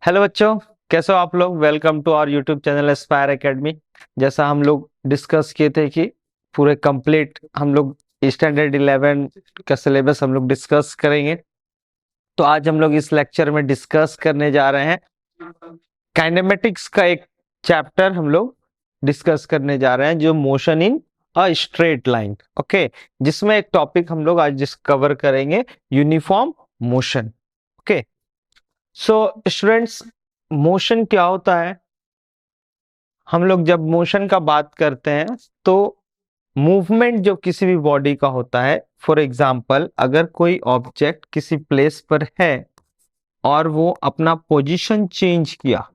Hello बच्चों, कैसे हो आप लोग। Welcome to our YouTube channel Aspire Academy. जैसा हम लोग डिस्कस किए थे कि पूरे कंप्लीट हम लोग स्टैंडर्ड 11 का सिलेबस हम लोग डिस्कस करेंगे। तो आज हम लोग इस लेक्चर में डिस्कस करने जा रहे हैं काइनेमेटिक्स का एक चैप्टर हम लोग डिस्कस करने जा रहे हैं जो motion in a straight line. Okay, जिसमें एक टॉपिक हम लोग आज डिस्कवर करेंगे, uniform motion. Okay, so students, motion क्या होता है। हम लोग जब मोशन का बात करते हैं तो मूवमेंट जो किसी भी बॉडी का होता है, फॉर एग्जांपल अगर कोई ऑब्जेक्ट किसी प्लेस पर है और वो अपना पोजीशन चेंज किया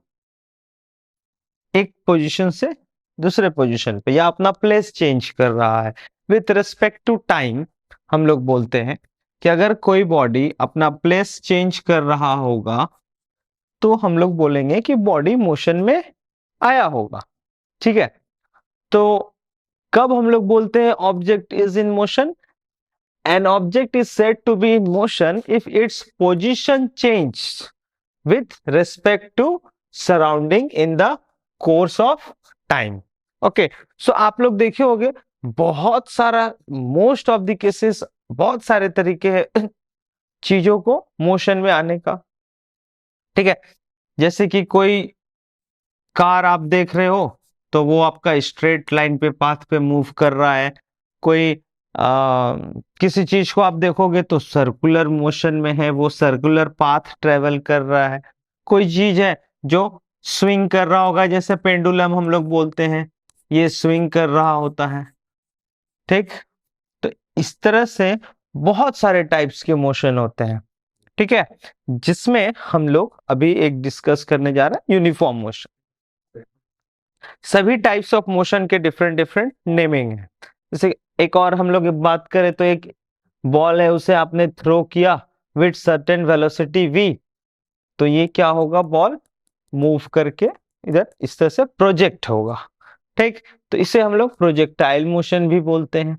एक पोजीशन से दूसरे पोजीशन पे, या अपना प्लेस चेंज कर रहा है विथ रिस्पेक्ट टू टाइम, हम लोग बोलते हैं कि अगर कोई बॉडी अपना प्लेस चेंज कर रहा होगा तो हम लोग बोलेंगे कि बॉडी मोशन में आया होगा। ठीक है, तो कब हम लोग बोलते हैं object is in motion? An object is said to be in motion if its position change with respect to surrounding in the course of time. Okay, so आप लोग देखे होंगे बहुत सारा, मोस्ट ऑफ द केसेस, बहुत सारे तरीके हैं चीजों को मोशन में आने का। ठीक है, जैसे कि कोई कार आप देख रहे हो तो वो आपका स्ट्रेट लाइन पे, पाथ पे मूव कर रहा है। कोई किसी चीज को आप देखोगे तो सर्कुलर मोशन में है, वो सर्कुलर पाथ ट्रेवल कर रहा है। कोई चीज है जो स्विंग कर रहा होगा, जैसे पेंडुलम हम लोग बोलते हैं, ये स्विंग कर रहा होता है। ठीक, तो इस तरह से बहुत सारे टाइप्स के मोशन होते हैं। ठीक है, जिसमें हम लोग अभी एक डिस्कस करने जा रहे हैं यूनिफॉर्म मोशन। सभी टाइप्स ऑफ मोशन के डिफरेंट डिफरेंट नेमिंग है। जैसे एक और हम लोग बात करें तो एक बॉल है, उसे आपने थ्रो किया विथ सर्टेन वेलोसिटी v, तो ये क्या होगा, बॉल मूव करके इधर इस तरह से प्रोजेक्ट होगा। ठीक, तो इसे हम लोग प्रोजेक्टाइल मोशन भी बोलते हैं।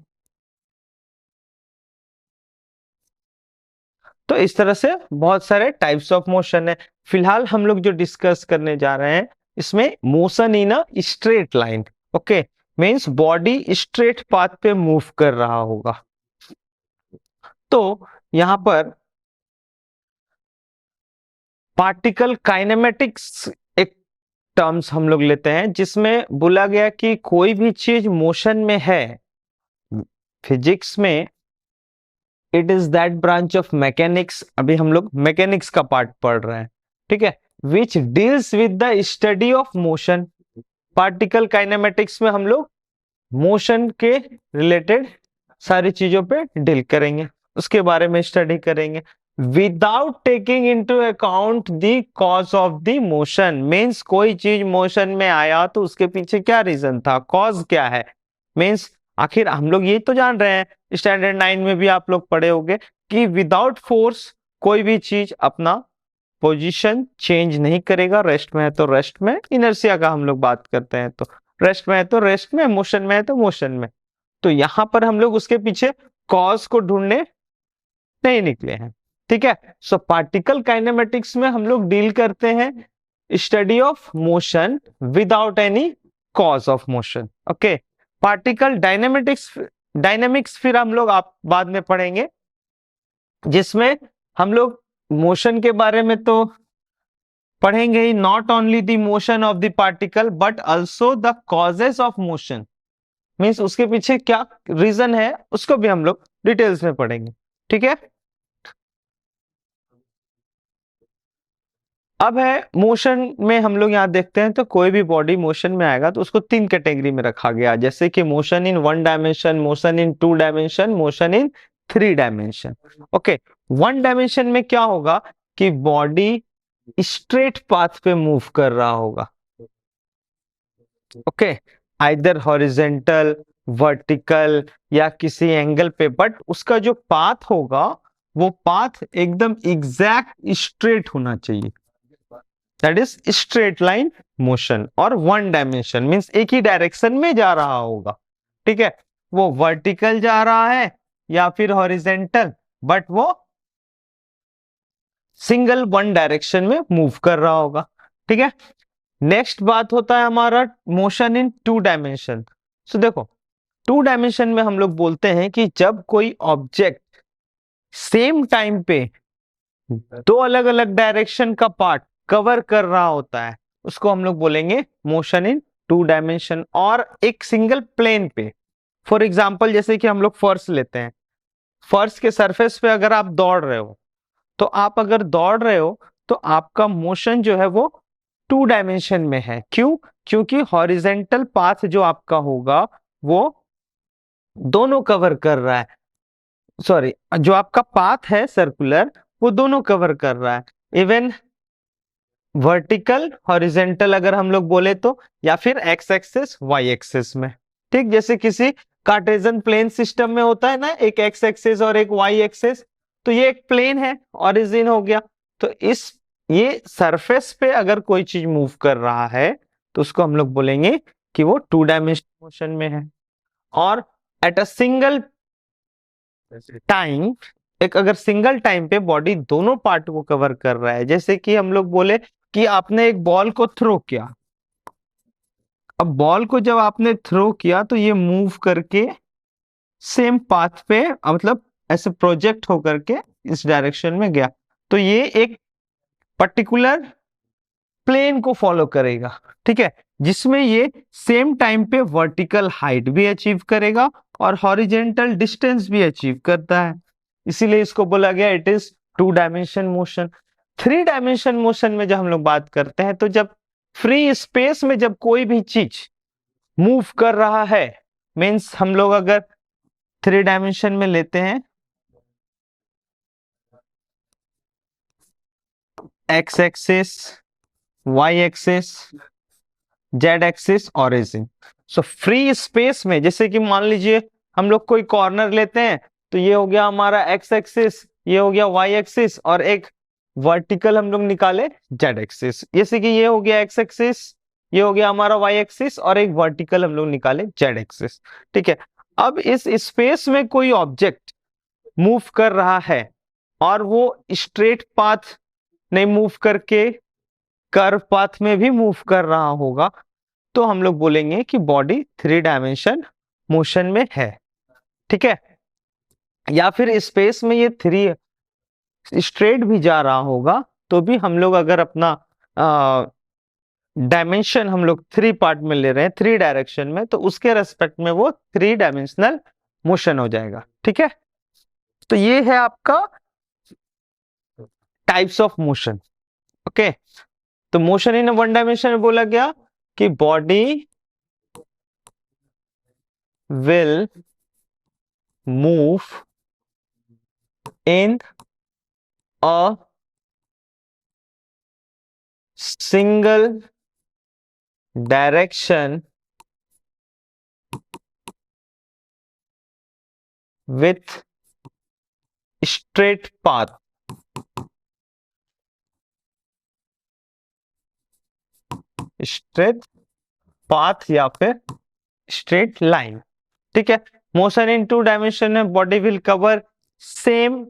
तो इस तरह से बहुत सारे टाइप्स ऑफ मोशन है। फिलहाल हम लोग जो डिस्कस करने जा रहे हैं इसमें motion in a straight line. Okay, means body straight path पे मूव कर रहा होगा। तो यहां पर पार्टिकल काइनेमेटिक्स एक टर्म्स हम लोग लेते हैं, जिसमें बोला गया कि कोई भी चीज मोशन में है, फिजिक्स में it is that branch of mechanics, अभी हम लोग मैकेनिक्स का पार्ट पढ़ रहे हैं। ठीक है, which deals with the study of motion. Particle kinematics में हम लोग मोशन के रिलेटेड सारी चीजों पे डील करेंगे, उसके बारे में स्टडी करेंगे without taking into account the cause of the motion. Means कोई चीज मोशन में आया तो उसके पीछे क्या रीजन था, कॉज क्या है। मींस आखिर हम लोग ये तो जान रहे हैं, स्टैंडर्ड 9 में भी आप लोग पढ़े होंगे कि विदाउट फोर्स कोई भी चीज अपना पोजीशन चेंज नहीं करेगा। रेस्ट में है तो रेस्ट में, इनर्शिया का हम लोग बात करते हैं तो रेस्ट में है तो रेस्ट में, मोशन में है तो मोशन में। तो यहां पर हम लोग उसके पीछे कॉज को ढूंढने नहीं निकले हैं। ठीक है, सो पार्टिकल काइनेमेटिक्स में हम लोग डील करते हैं study of motion without any cause of motion. Okay, particle dynamics फिर हम लोग आप बाद में पढ़ेंगे, जिसमें हम लोग मोशन के बारे में तो पढ़ेंगे ही, not only the motion of the particle but also the causes of motion. Means उसके पीछे क्या रीजन है उसको भी हम लोग डिटेल्स में पढ़ेंगे। ठीक है, अब है मोशन में हम लोग यहाँ देखते हैं तो कोई भी बॉडी मोशन में आएगा तो उसको 3 कैटेगरी में रखा गया, जैसे कि motion in 1 dimension, motion in 2 dimension, motion in 3 dimension. Okay, 1 dimension में क्या होगा कि बॉडी स्ट्रेट पाथ पे मूव कर रहा होगा। ओके, आइदर हॉरिजेंटल, वर्टिकल या किसी एंगल पे, बट उसका जो पाथ होगा वो पाथ एकदम एग्जैक्ट स्ट्रेट होना चाहिए। That is straight line motion. और 1 डायमेंशन मींस एक ही डायरेक्शन में जा रहा होगा। ठीक है, वो वर्टिकल जा रहा है या फिर हॉरिजेंटल, बट वो सिंगल वन डायरेक्शन में मूव कर रहा होगा। ठीक है, नेक्स्ट बात होता है हमारा मोशन इन टू डायमेंशन। सो देखो, टू डायमेंशन में हम लोग बोलते हैं कि जब कोई ऑब्जेक्ट सेम टाइम पे दो अलग अलग डायरेक्शन का पार्ट कवर कर रहा होता है, उसको हम लोग बोलेंगे मोशन इन टू डायमेंशन, और एक सिंगल प्लेन पे। फॉर एग्जाम्पल, जैसे कि हम लोग फर्श लेते हैं, फर्श के सरफेस पे अगर आप दौड़ रहे हो, तो आप अगर दौड़ रहे हो तो आपका मोशन जो है वो टू डायमेंशन में है। क्यों? क्योंकि हॉरिजेंटल पाथ जो आपका होगा वो दोनों कवर कर रहा है, सॉरी, जो आपका पाथ है सर्कुलर वो दोनों कवर कर रहा है, इवन वर्टिकल हॉरिजेंटल अगर हम लोग बोले तो, या फिर एक्स एक्सिस वाई एक्सिस में। ठीक, जैसे किसी कार्टेशियन प्लेन सिस्टम में होता है ना, एक एक्स एक्सिस और एक वाई एक्सिस, तो ये एक प्लेन है, ओरिजिन हो गया। तो इस ये सरफेस पे अगर कोई चीज मूव कर रहा है तो उसको हम लोग बोलेंगे कि वो टू डायमेंशनल मोशन में है। और एट अ सिंगल टाइम, एक अगर सिंगल टाइम पे बॉडी दोनों पार्ट को कवर कर रहा है, जैसे कि हम लोग बोले कि आपने एक बॉल को थ्रो किया, अब बॉल को जब आपने थ्रो किया तो ये मूव करके सेम पाथ पे, मतलब ऐसे प्रोजेक्ट होकर के इस डायरेक्शन में गया, तो ये एक पर्टिकुलर प्लेन को फॉलो करेगा। ठीक है, जिसमें ये सेम टाइम पे वर्टिकल हाइट भी अचीव करेगा और हॉरिजेंटल डिस्टेंस भी अचीव करता है, इसीलिए इसको बोला गया it is two dimension motion. Three dimension motion में जब हम लोग बात करते हैं, तो जब फ्री स्पेस में जब कोई भी चीज मूव कर रहा है, मीन्स हम लोग अगर थ्री डायमेंशन में लेते हैं x axis, y axis, z axis, origin. So free space में, जैसे कि मान लीजिए हम लोग कोई कॉर्नर लेते हैं, तो ये हो गया हमारा एक्स एक्सिस, ये हो गया वाई एक्सिस, और एक वर्टिकल हम लोग निकाले जेड एक्सिस, जैसे कि ये हो गया एक्स एक्सिस, ये हो गया हमारा वाई एक्सिस, और एक वर्टिकल हम लोग निकाले जेड एक्सिस। ठीक है, अब इस स्पेस में कोई ऑब्जेक्ट मूव कर रहा है और वो स्ट्रेट पाथ नहीं मूव करके कर्व पाथ में भी मूव कर रहा होगा, तो हम लोग बोलेंगे कि बॉडी थ्री डायमेंशन मोशन में है। ठीक है, या फिर स्पेस में ये थ्री स्ट्रेट भी जा रहा होगा, तो भी हम लोग अगर अपना डायमेंशन हम लोग थ्री पार्ट में ले रहे हैं, थ्री डायरेक्शन में, तो उसके रेस्पेक्ट में वो थ्री डायमेंशनल मोशन हो जाएगा। ठीक है, तो ये है आपका टाइप्स ऑफ मोशन। ओके, तो मोशन इन वन डायमेंशन में बोला गया कि body will move in a single direction with straight path. Straight path या फिर स्ट्रेट लाइन। ठीक है, मोशन इन टू डायमेंशन में body will cover same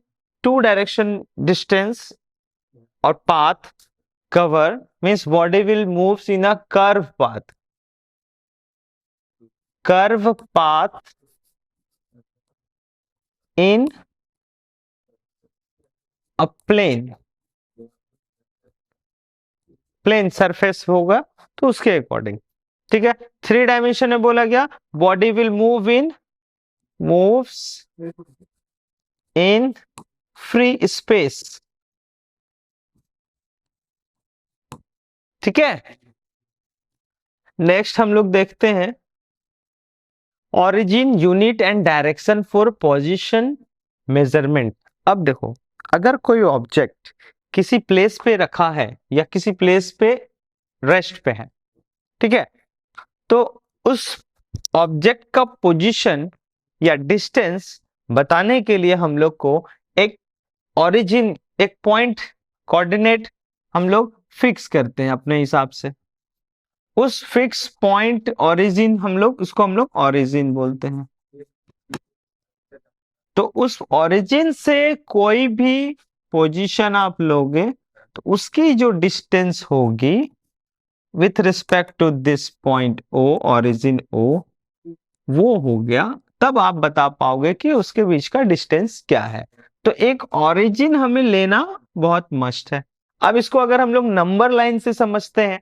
two direction distance और path cover, means body will moves in a curve path, curve path in a plane, plane surface होगा तो उसके according. ठीक है, three dimension में बोला गया body will moves in free space. ठीक है, नेक्स्ट हम लोग देखते हैं origin, unit and direction for position measurement. अब देखो, अगर कोई ऑब्जेक्ट किसी प्लेस पे रखा है या किसी प्लेस पे रेस्ट पे है, ठीक है, तो उस ऑब्जेक्ट का पोजीशन या डिस्टेंस बताने के लिए हम लोग को एक ओरिजिन, एक पॉइंट कोऑर्डिनेट हम लोग फिक्स करते हैं अपने हिसाब से। उस फिक्स पॉइंट ओरिजिन हम लोग, उसको हम लोग ओरिजिन बोलते हैं। तो उस ओरिजिन से कोई भी पोजीशन आप लोगे तो उसकी जो डिस्टेंस होगी with respect to this point O, origin O, वो हो गया, तब आप बता पाओगे कि उसके बीच का डिस्टेंस क्या है। तो एक ओरिजिन हमें लेना बहुत मस्ट है। अब इसको अगर हम लोग नंबर लाइन से समझते हैं,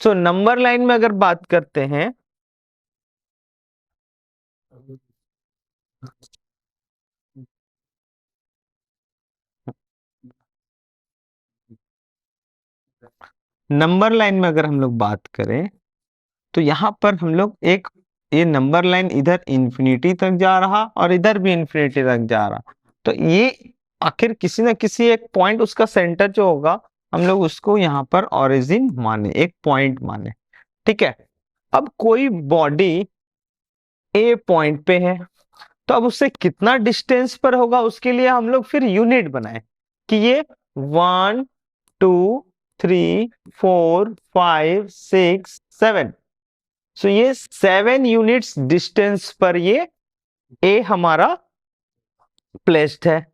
तो नंबर लाइन में अगर बात करते हैं, नंबर लाइन में अगर हम लोग बात करें तो यहां पर हम लोग एक, ये नंबर लाइन इधर इंफिनिटी तक जा रहा और इधर भी इंफिनिटी तक जा रहा, तो ये आखिर किसी ना किसी एक पॉइंट, उसका सेंटर जो होगा, हम लोग उसको यहाँ पर ओरिजिन माने, एक पॉइंट माने। ठीक है। अब कोई बॉडी ए पॉइंट पे है, तो अब उससे कितना डिस्टेंस पर होगा, उसके लिए हम लोग फिर यूनिट बनाए कि ये 1 2 3 4 5 6 7, सो ये 7 यूनिट्स डिस्टेंस पर ये ए हमारा प्लेस्ड है।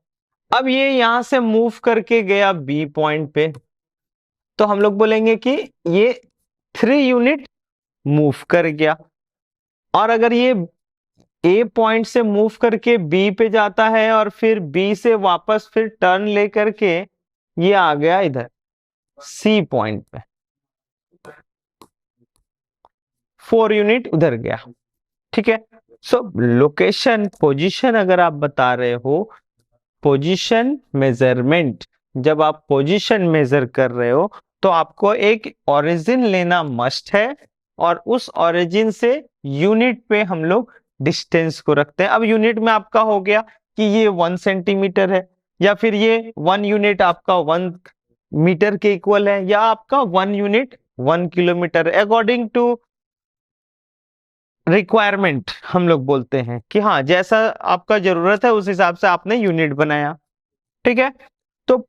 अब ये यहां से मूव करके गया बी पॉइंट पे, तो हम लोग बोलेंगे कि ये 3 यूनिट मूव कर गया। और अगर ये ए पॉइंट से मूव करके बी पे जाता है और फिर बी से वापस फिर टर्न लेकर के ये आ गया इधर सी पॉइंट पे, 4 यूनिट उधर गया। ठीक है। सो लोकेशन, पोजीशन अगर आप बता रहे हो, पोजीशन मेजरमेंट, जब आप पोजीशन मेजर कर रहे हो तो आपको एक ओरिजिन लेना मस्ट है, और उस ओरिजिन से यूनिट पे हम लोग डिस्टेंस को रखते हैं। अब यूनिट में आपका हो गया कि ये 1 सेंटीमीटर है, या फिर ये 1 यूनिट आपका 1 मीटर के इक्वल है, या आपका 1 unit 1 kilometre, according to requirement हम लोग बोलते हैं कि हाँ, जैसा आपका जरूरत है उस हिसाब से आपने यूनिट बनाया। ठीक है। तो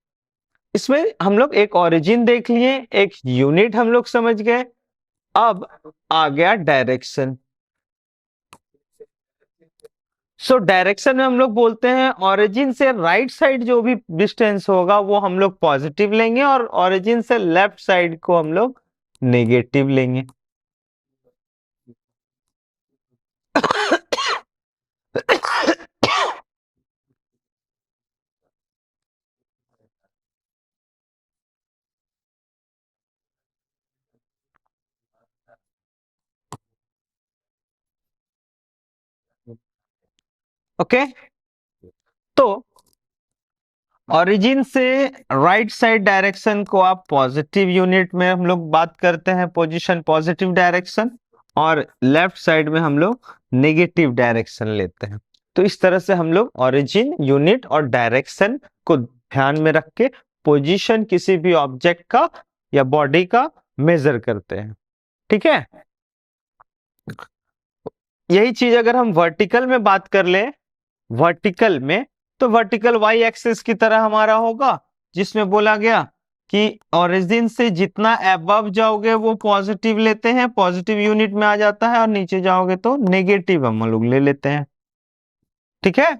इसमें हम लोग एक ओरिजिन देख लिए, एक यूनिट हम लोग समझ गए। अब आ गया डायरेक्शन। सो डायरेक्शन में हम लोग बोलते हैं ओरिजिन से राइट साइड जो भी डिस्टेंस होगा वो हम लोग पॉजिटिव लेंगे, और ओरिजिन से लेफ्ट साइड को हम लोग नेगेटिव लेंगे। ओके। तो ओरिजिन से राइट साइड डायरेक्शन को आप पॉजिटिव यूनिट में हम लोग बात करते हैं, पोजीशन पॉजिटिव डायरेक्शन, और लेफ्ट साइड में हम लोग नेगेटिव डायरेक्शन लेते हैं। तो इस तरह से हम लोग ओरिजिन, यूनिट और डायरेक्शन को ध्यान में रख के पोजीशन किसी भी ऑब्जेक्ट का या बॉडी का मेजर करते हैं। ठीक है। यही चीज अगर हम वर्टिकल में बात कर ले, वर्टिकल में, तो वर्टिकल वाई एक्सिस की तरह हमारा होगा, जिसमें बोला गया कि ओरिजिन से जितना अबव जाओगे वो पॉजिटिव लेते हैं, पॉजिटिव यूनिट में आ जाता है, और नीचे जाओगे तो नेगेटिव हम लोग ले लेते हैं। ठीक है।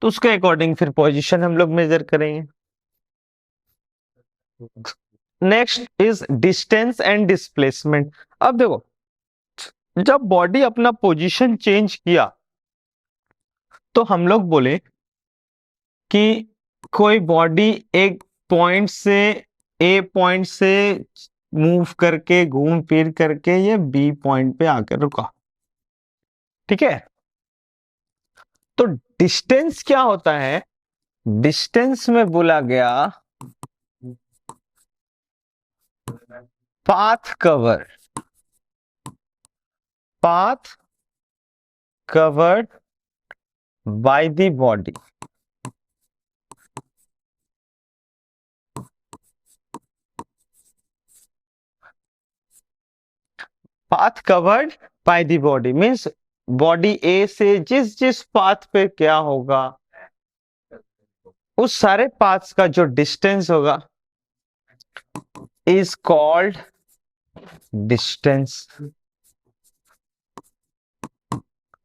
तो उसके अकॉर्डिंग फिर पोजीशन हम लोग मेजर करेंगे। Next is distance and displacement. अब देखो, जब बॉडी अपना पोजीशन चेंज किया तो हम लोग बोले कि कोई बॉडी एक पॉइंट से, ए पॉइंट से मूव करके घूम फिर करके ये बी पॉइंट पे आकर रुका। ठीक है। तो डिस्टेंस क्या होता है? डिस्टेंस में बोला गया path cover, path covered by the body. Path covered by the body means body A से जिस जिस पाथ पे क्या होगा, उस सारे पाथ्स का जो डिस्टेंस होगा is called distance.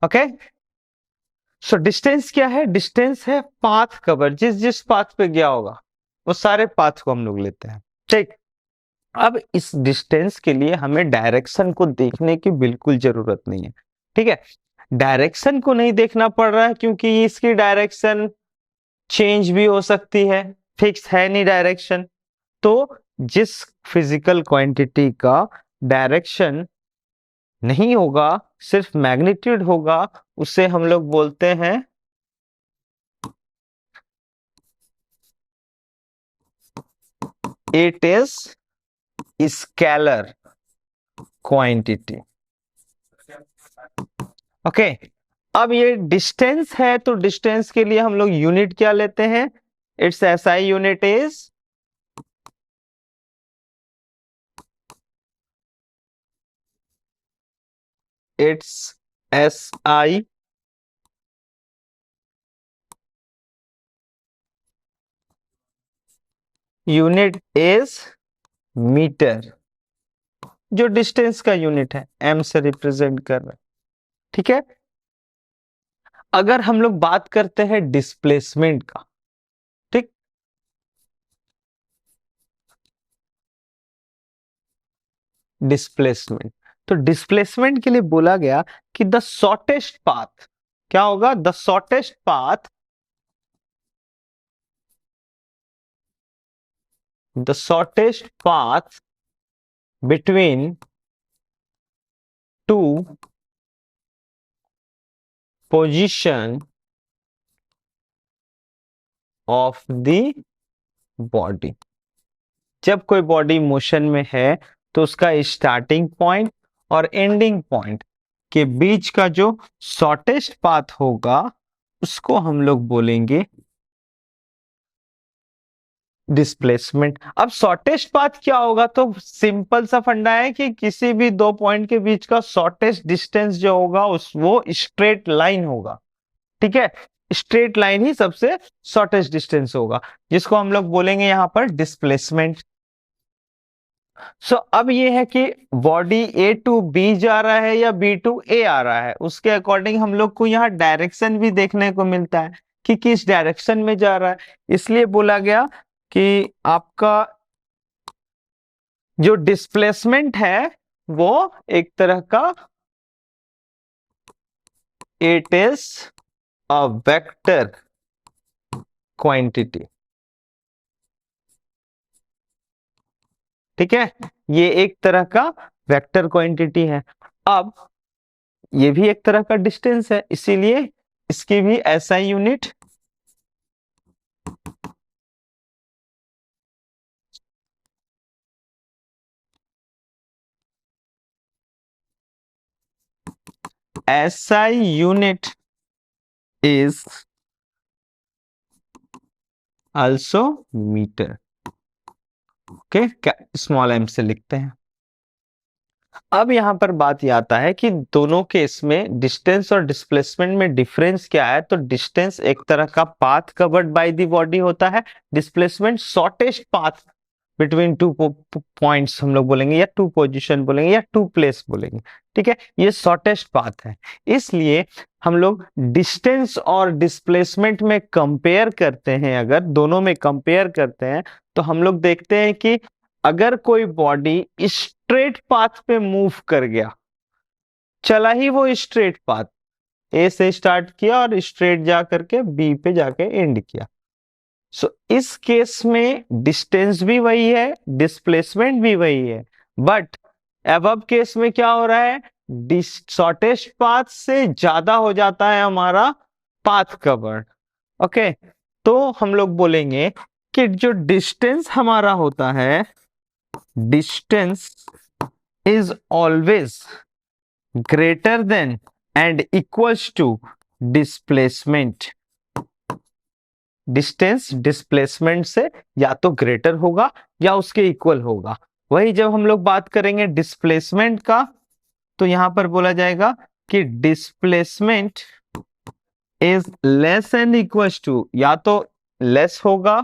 Okay. So distance क्या है? डिस्टेंस है पाथ कवर, जिस जिस पाथ पे गया होगा वो सारे पाथ को हम लोग लेते हैं। ठीक, अब इस डिस्टेंस के लिए हमें डायरेक्शन को देखने की बिल्कुल जरूरत नहीं है। ठीक है, डायरेक्शन को नहीं देखना पड़ रहा है क्योंकि इसकी डायरेक्शन चेंज भी हो सकती है, फिक्स है नहीं डायरेक्शन। तो जिस फिजिकल क्वांटिटी का डायरेक्शन नहीं होगा, सिर्फ मैग्नीट्यूड होगा, उसे हम लोग बोलते हैं it is scalar quantity. Okay, अब ये डिस्टेंस है तो डिस्टेंस के लिए हम लोग यूनिट क्या लेते हैं? It's SI unit is it's SI unit is metre, जो डिस्टेंस का यूनिट है, एम से रिप्रेजेंट कर रहा है। ठीक है, अगर हम लोग बात करते हैं डिस्प्लेसमेंट का, ठीक, डिस्प्लेसमेंट, तो डिस्प्लेसमेंट के लिए बोला गया कि द शॉर्टेस्ट पाथ क्या होगा? The shortest path, the shortest path between two position of the body. जब कोई बॉडी मोशन में है तो उसका स्टार्टिंग पॉइंट और एंडिंग पॉइंट के बीच का जो शॉर्टेस्ट पाथ होगा उसको हम लोग बोलेंगे डिस्प्लेसमेंट। अब शॉर्टेस्ट पाथ क्या होगा? तो सिंपल सा फंडा है कि किसी भी दो पॉइंट के बीच का शॉर्टेस्ट डिस्टेंस जो होगा उस वो स्ट्रेट लाइन होगा। ठीक है, स्ट्रेट लाइन ही सबसे शॉर्टेस्ट डिस्टेंस होगा, जिसको हम लोग बोलेंगे यहां पर डिस्प्लेसमेंट। सो अब ये है कि बॉडी ए टू बी जा रहा है या बी टू ए आ रहा है, उसके अकॉर्डिंग हम लोग को यहाँ डायरेक्शन भी देखने को मिलता है कि किस डायरेक्शन में जा रहा है। इसलिए बोला गया कि आपका जो डिस्प्लेसमेंट है वो एक तरह का it is a vector quantity. ठीक है, ये एक तरह का वेक्टर क्वांटिटी है। अब ये भी एक तरह का डिस्टेंस है, इसीलिए इसकी भी SI unit SI unit is also metre. Okay, small m से लिखते हैं। अब यहां पर बात यह आता है कि दोनों केस में डिस्टेंस और डिस्प्लेसमेंट में डिफरेंस क्या है? तो डिस्टेंस एक तरह का path covered by the body होता है, displacement shortest path between two points हम लोग बोलेंगे, या टू पोजीशन बोलेंगे, या टू प्लेस बोलेंगे। ठीक है, ये शॉर्टेस्ट पाथ है। इसलिए हम लोग डिस्टेंस और डिस्प्लेसमेंट में कंपेयर करते हैं, अगर दोनों में कंपेयर करते हैं तो हम लोग देखते हैं कि अगर कोई बॉडी स्ट्रेट पाथ पे मूव कर गया, चला ही वो स्ट्रेट पाथ, ए से स्टार्ट किया और स्ट्रेट जा करके बी पे जाके एंड किया, सो इस केस में डिस्टेंस भी वही है, डिस्प्लेसमेंट भी वही है, बट अबव केस में क्या हो रहा है? शॉर्टेस्ट पाथ से ज्यादा हो जाता है हमारा पाथ कवर्ड। ओके, तो हम लोग बोलेंगे कि जो डिस्टेंस हमारा होता है, distance is always greater than and equals to displacement। Distance displacement से या तो ग्रेटर होगा या उसके इक्वल होगा। वही जब हम लोग बात करेंगे डिस्प्लेसमेंट का तो यहां पर बोला जाएगा कि displacement is less and equals to, या तो लेस होगा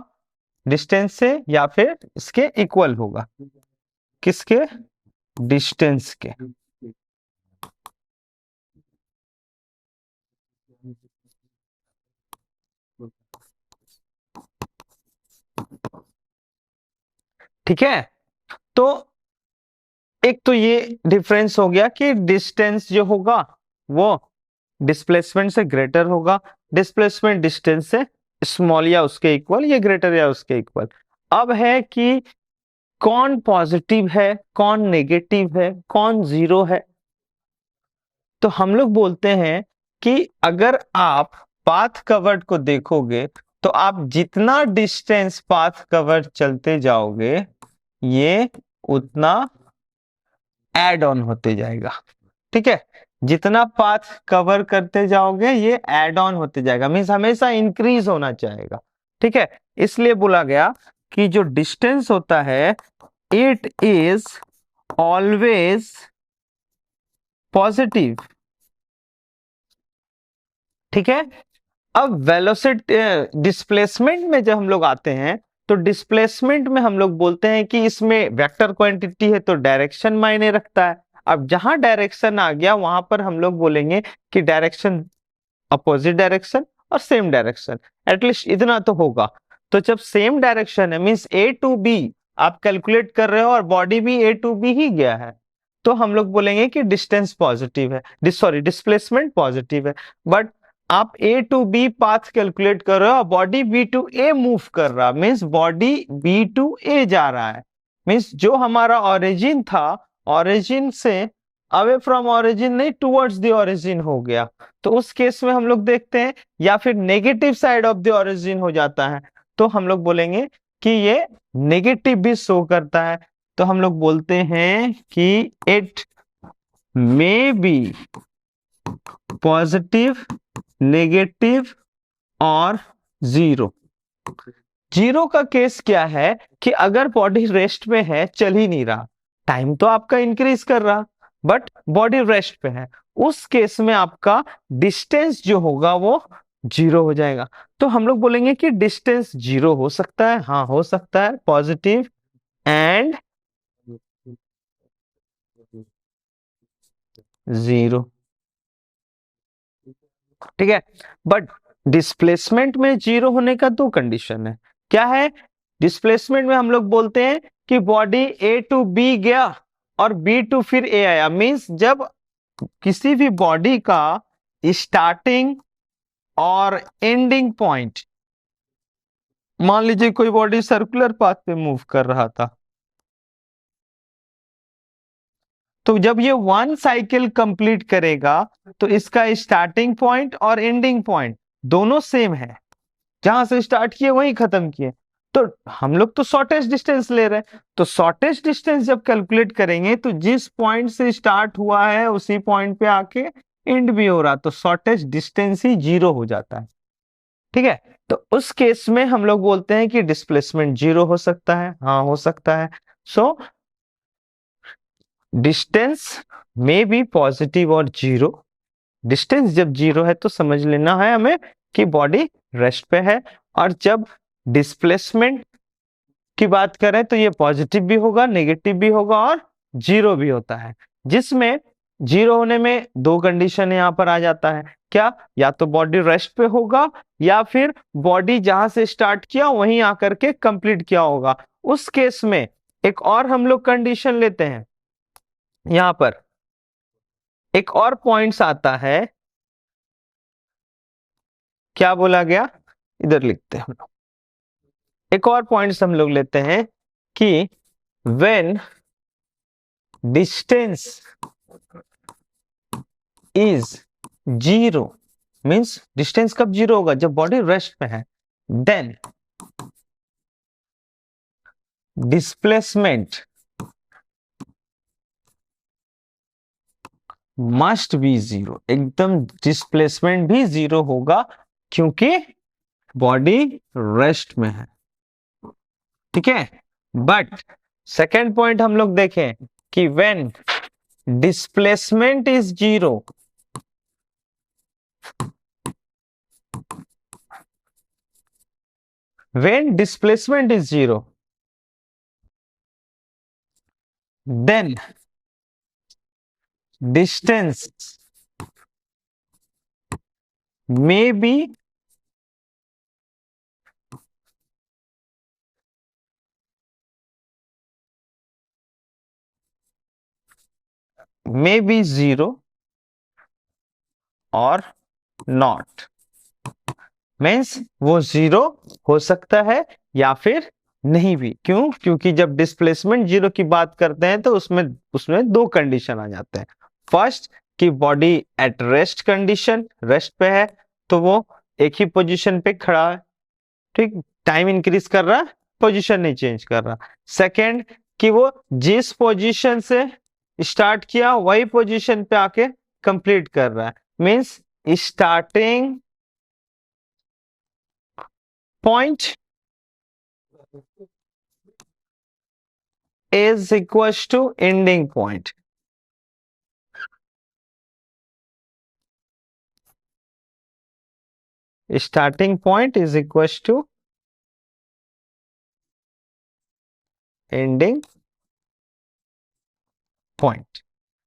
डिस्टेंस से या फिर इसके इक्वल होगा, किसके? डिस्टेंस के। ठीक है, तो एक तो ये डिफरेंस हो गया कि डिस्टेंस जो होगा वो डिस्प्लेसमेंट से ग्रेटर होगा, डिस्प्लेसमेंट डिस्टेंस से स्मॉल या उसके इक्वल, ये ग्रेटर या उसके इक्वल। अब है कि कौन पॉजिटिव है, कौन नेगेटिव है, कौन जीरो है। तो हम लोग बोलते हैं कि अगर आप पाथ कवर्ड को देखोगे तो आप जितना डिस्टेंस पाथ कवर्ड चलते जाओगे ये उतना ऐड ऑन होते जाएगा। ठीक है, जितना पाथ कवर करते जाओगे ये ऐड ऑन होते जाएगा, मीन्स हमेशा इंक्रीज होना चाहेगा। ठीक है, इसलिए बोला गया कि जो डिस्टेंस होता है इट इज ऑलवेज पॉजिटिव। ठीक है, अब वेलोसिटी डिस्प्लेसमेंट में जब हम लोग आते हैं तो डिस्प्लेसमेंट में हम लोग बोलते हैं कि इसमें वेक्टर क्वांटिटी है तो डायरेक्शन मायने रखता है। अब जहां डायरेक्शन आ गया वहां पर हम लोग बोलेंगे कि डायरेक्शन अपोजिट डायरेक्शन और सेम डायरेक्शन, एटलीस्ट इतना तो होगा। तो जब सेम डायरेक्शन है मींस ए टू बी आप कैलकुलेट कर रहे हो और बॉडी भी ए टू बी ही गया है, तो हम लोग बोलेंगे कि डिस्टेंस पॉजिटिव है, सॉरी डिस्प्लेसमेंट पॉजिटिव है। बट आप A to B path calculate कर रहे हो और body B to A move कर रहा, means body B to A जा रहा है, मीन्स जो हमारा ओरिजिन था ओरिजिन से अवे फ्रॉम ओरिजिन नहीं टुवर्ड्स द ओरिजिन हो गया। तो उस केस में हम लोग देखते हैं या फिर negative side of the origin हो जाता है तो हम लोग बोलेंगे कि ये नेगेटिव भी शो करता है। तो हम लोग बोलते हैं कि it may be positive, negative और जीरो। जीरो का केस क्या है कि अगर बॉडी रेस्ट पे है, चल ही नहीं रहा, टाइम तो आपका इंक्रीज कर रहा बट बॉडी रेस्ट पे है, उस केस में आपका डिस्टेंस जो होगा वो जीरो हो जाएगा। तो हम लोग बोलेंगे कि डिस्टेंस जीरो हो सकता है, हाँ हो सकता है, पॉजिटिव एंड जीरो। ठीक है, बट डिस्प्लेसमेंट में जीरो होने का दो कंडीशन है। क्या है? डिस्प्लेसमेंट में हम लोग बोलते हैं कि बॉडी ए टू बी गया और बी टू फिर ए आया, मींस जब किसी भी बॉडी का स्टार्टिंग और एंडिंग पॉइंट, मान लीजिए कोई बॉडी सर्कुलर पाथ पे मूव कर रहा था, तो जब ये वन साइकिल कंप्लीट करेगा तो इसका स्टार्टिंग पॉइंट और एंडिंग पॉइंट दोनों सेम है, जहां से स्टार्ट किए वहीं खत्म किए। तो हम लोग तो शॉर्टेस्ट डिस्टेंस ले रहे हैं, तो शॉर्टेस्ट डिस्टेंस जब कैलकुलेट करेंगे तो जिस पॉइंट से स्टार्ट हुआ है उसी पॉइंट पे आके एंड भी हो रहा, तो शॉर्टेस्ट डिस्टेंस ही जीरो हो जाता है। ठीक है, तो उस केस में हम लोग बोलते हैं कि डिस्प्लेसमेंट जीरो हो सकता है, हाँ हो सकता है। सो डिस्टेंस में भी पॉजिटिव और जीरो। डिस्टेंस जब जीरो है तो समझ लेना है हमें कि बॉडी रेस्ट पे है, और जब डिस्प्लेसमेंट की बात करें तो ये पॉजिटिव भी होगा, नेगेटिव भी होगा और जीरो भी होता है, जिसमें जीरो होने में दो कंडीशन यहां पर आ जाता है। क्या? या तो बॉडी रेस्ट पे होगा या फिर बॉडी जहां से स्टार्ट किया वहीं आकर के कंप्लीट किया होगा। उस केस में एक और हम लोग कंडीशन लेते हैं, यहां पर एक और पॉइंट्स आता है। क्या बोला गया? इधर लिखते हैं हम लोग, एक और पॉइंट्स हम लोग लेते हैं कि when distance is zero, means distance कब जीरो होगा? जब बॉडी रेस्ट पे है। Then displacement must be zero, एकदम डिस्प्लेसमेंट भी जीरो होगा क्योंकि बॉडी रेस्ट में है। ठीक है, बट सेकेंड पॉइंट हम लोग देखें कि when displacement is zero, when displacement is zero, then distance may be may be zero और नॉट, मीन्स वो जीरो हो सकता है या फिर नहीं भी। क्यों? क्योंकि जब डिस्प्लेसमेंट जीरो की बात करते हैं तो उसमें उसमें दो कंडीशन आ जाते हैं। फर्स्ट, कि body at rest condition, rest पे है तो वो एक ही पोजीशन पे खड़ा है, ठीक, टाइम इंक्रीज कर रहा है, पोजीशन नहीं चेंज कर रहा। सेकंड, कि वो जिस पोजीशन से स्टार्ट किया वही पोजीशन पे आके कंप्लीट कर रहा है, means starting point is equals to ending point. Starting point is equals to ending point.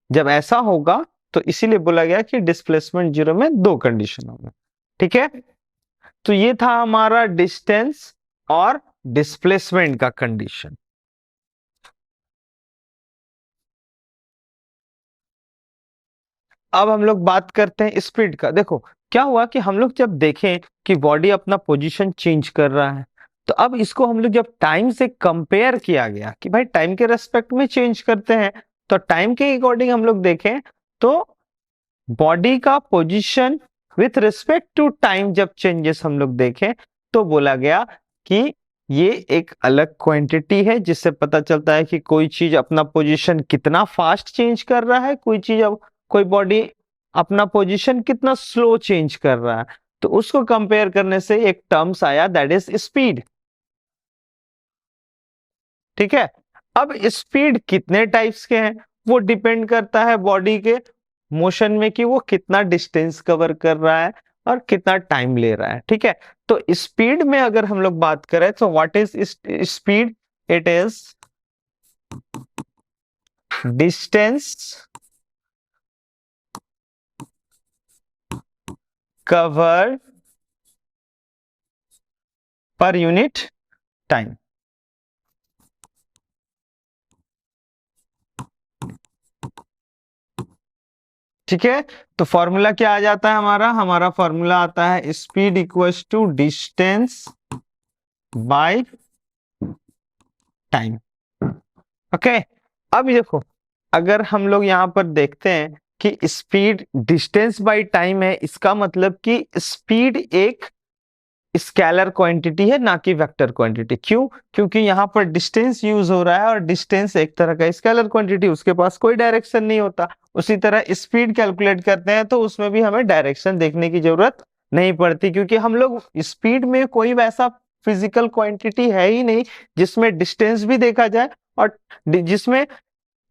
जब ऐसा होगा तो इसीलिए बोला गया कि डिस्प्लेसमेंट जीरो में दो कंडीशन होंगे। ठीक है, तो ये था हमारा डिस्टेंस और डिस्प्लेसमेंट का कंडीशन। अब हम लोग बात करते हैं स्पीड का। देखो क्या हुआ कि हम लोग जब देखें कि बॉडी अपना पोजीशन चेंज कर रहा है, तो अब इसको हम लोग जब टाइम से कंपेयर किया गया कि भाई टाइम के रेस्पेक्ट में चेंज करते हैं, तो टाइम के अकॉर्डिंग हम लोग देखें तो बॉडी का position with respect to time जब चेंजेस हम लोग देखें तो बोला गया कि ये एक अलग क्वांटिटी है, जिससे पता चलता है कि कोई चीज अपना पोजीशन कितना फास्ट चेंज कर रहा है, कोई चीज कोई बॉडी अपना पोजीशन कितना स्लो चेंज कर रहा है। तो उसको कंपेयर करने से एक टर्म्स आया, दैट इज स्पीड। ठीक है, अब स्पीड कितने टाइप्स के हैं वो डिपेंड करता है बॉडी के मोशन में कि वो कितना डिस्टेंस कवर कर रहा है और कितना टाइम ले रहा है। ठीक है, तो स्पीड में अगर हम लोग बात करें तो what is speed? It is distance cover per unit time. ठीक है, तो फॉर्मूला क्या आ जाता है हमारा? हमारा फॉर्मूला आता है speed equals to distance by time. Okay, अब देखो अगर हम लोग यहां पर देखते हैं कि स्पीड डिस्टेंस बाय टाइम है, इसका मतलब कि स्पीड एक स्केलर क्वांटिटी है ना कि वेक्टर क्वांटिटी। क्यों? क्योंकि यहाँ पर डिस्टेंस यूज हो रहा है और डिस्टेंस एक तरह का स्केलर क्वांटिटी, उसके पास कोई डायरेक्शन नहीं होता। उसी तरह स्पीड कैलकुलेट करते हैं तो उसमें भी हमें डायरेक्शन देखने की जरूरत नहीं पड़ती, क्योंकि हम लोग स्पीड में कोई वैसा फिजिकल क्वांटिटी है ही नहीं जिसमें डिस्टेंस भी देखा जाए और जिसमें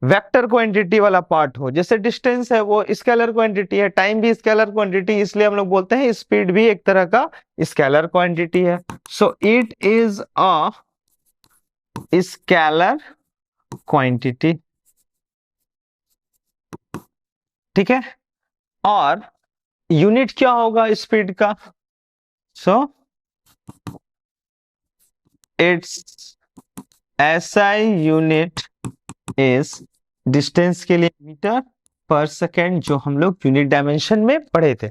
वेक्टर क्वांटिटी वाला पार्ट हो। जैसे डिस्टेंस है वो स्केलर क्वांटिटी है, टाइम भी स्केलर क्वांटिटी, इसलिए हम लोग बोलते हैं स्पीड भी एक तरह का स्केलर क्वांटिटी है। So it is a scalar quantity. ठीक है, और यूनिट क्या होगा स्पीड का? So it's SI unit is, distance के लिए मीटर पर सेकेंड, जो हम लोग यूनिट डायमेंशन में पढ़े थे।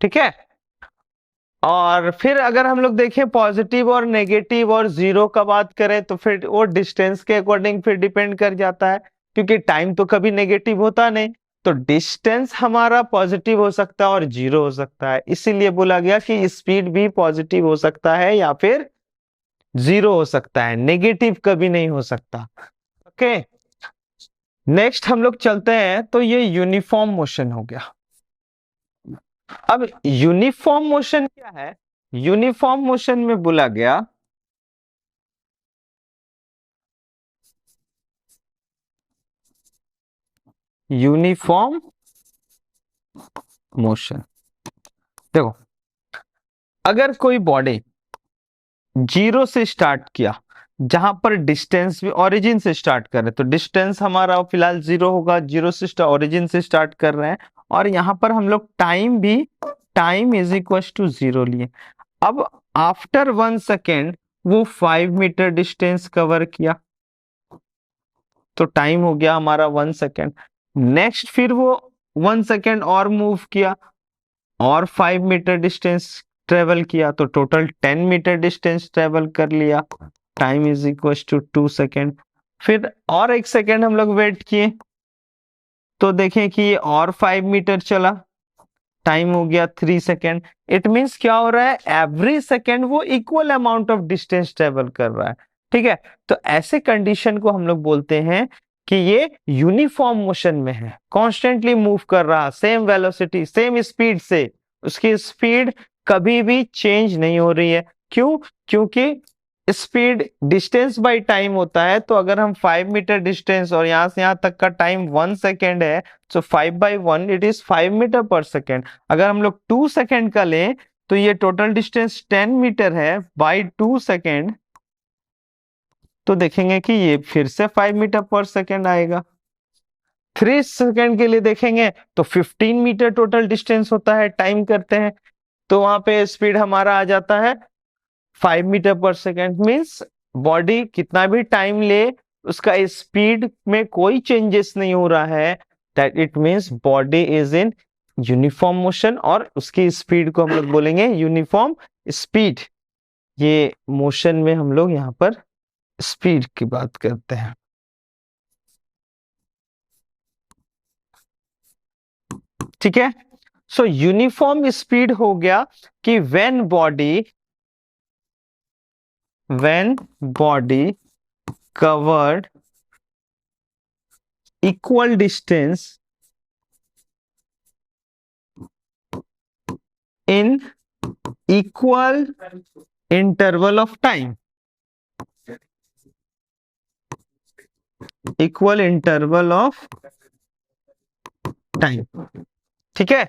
ठीक है, और फिर अगर हम लोग देखें पॉजिटिव और नेगेटिव और जीरो का बात करें तो फिर वो डिस्टेंस के अकॉर्डिंग फिर डिपेंड कर जाता है, क्योंकि टाइम तो कभी नेगेटिव होता नहीं। तो डिस्टेंस हमारा पॉजिटिव हो सकता है और जीरो हो सकता है, इसीलिए बोला गया कि स्पीड भी पॉजिटिव हो सकता है या फिर जीरो हो सकता है, नेगेटिव कभी नहीं हो सकता। ओके, नेक्स्ट हम लोग चलते हैं, तो ये यूनिफॉर्म मोशन हो गया। अब यूनिफॉर्म मोशन क्या है? यूनिफॉर्म मोशन में बोला गया यूनिफॉर्म मोशन। देखो अगर कोई बॉडी जीरो से स्टार्ट किया, जहां पर डिस्टेंस भी ओरिजिन से स्टार्ट कर रहे, तो डिस्टेंस हमारा फिलहाल जीरो होगा, जीरो से ओरिजिन से स्टार्ट कर रहे हैं, और यहां पर हम लोग टाइम भी time is equal to zero लिए। अब आफ्टर 1 सेकेंड वो 5 मीटर डिस्टेंस कवर किया, तो टाइम हो गया हमारा 1 सेकेंड। नेक्स्ट फिर वो 1 सेकेंड और मूव किया और 5 मीटर डिस्टेंस ट्रेवल किया, तो टोटल 10 मीटर डिस्टेंस ट्रेवल कर लिया। Time is equal to 2 second. फिर और 1 सेकेंड हम लोग वेट किए तो देखें कि ये और 5 मीटर चला, टाइम हो गया 3 सेकेंड। इट मीन्स क्या हो रहा है, एवरी सेकेंड वो equal amount of distance travel कर रहा है। ठीक है, तो ऐसे कंडीशन को हम लोग बोलते हैं कि ये यूनिफॉर्म मोशन में है, कॉन्स्टेंटली मूव कर रहा, सेम वेलोसिटी सेम स्पीड से, उसकी स्पीड कभी भी चेंज नहीं हो रही है। क्यों? क्योंकि स्पीड डिस्टेंस बाय टाइम होता है, तो अगर हम 5 मीटर डिस्टेंस और यहां से यहां तक का टाइम 1 सेकेंड है, सो 5/1 इट इज 5 मीटर पर सेकेंड। अगर हम लोग 2 सेकेंड का लें तो ये टोटल डिस्टेंस 10 मीटर है बाय 2 सेकेंड, तो देखेंगे कि ये फिर से 5 मीटर पर सेकेंड आएगा। 3 सेकेंड के लिए देखेंगे तो 15 मीटर टोटल डिस्टेंस होता है, टाइम करते हैं तो वहां पे स्पीड हमारा आ जाता है 5 मीटर पर सेकेंड। मीन्स बॉडी कितना भी टाइम ले उसका स्पीड में कोई चेंजेस नहीं हो रहा है, that it means body is in uniform motion, और उसकी स्पीड को हम लोग बोलेंगे यूनिफॉर्म स्पीड। ये मोशन में हम लोग यहाँ पर स्पीड की बात करते हैं। ठीक है, सो यूनिफॉर्म स्पीड हो गया कि when body covered equal distance in equal interval of time, equal interval of time. ठीक है,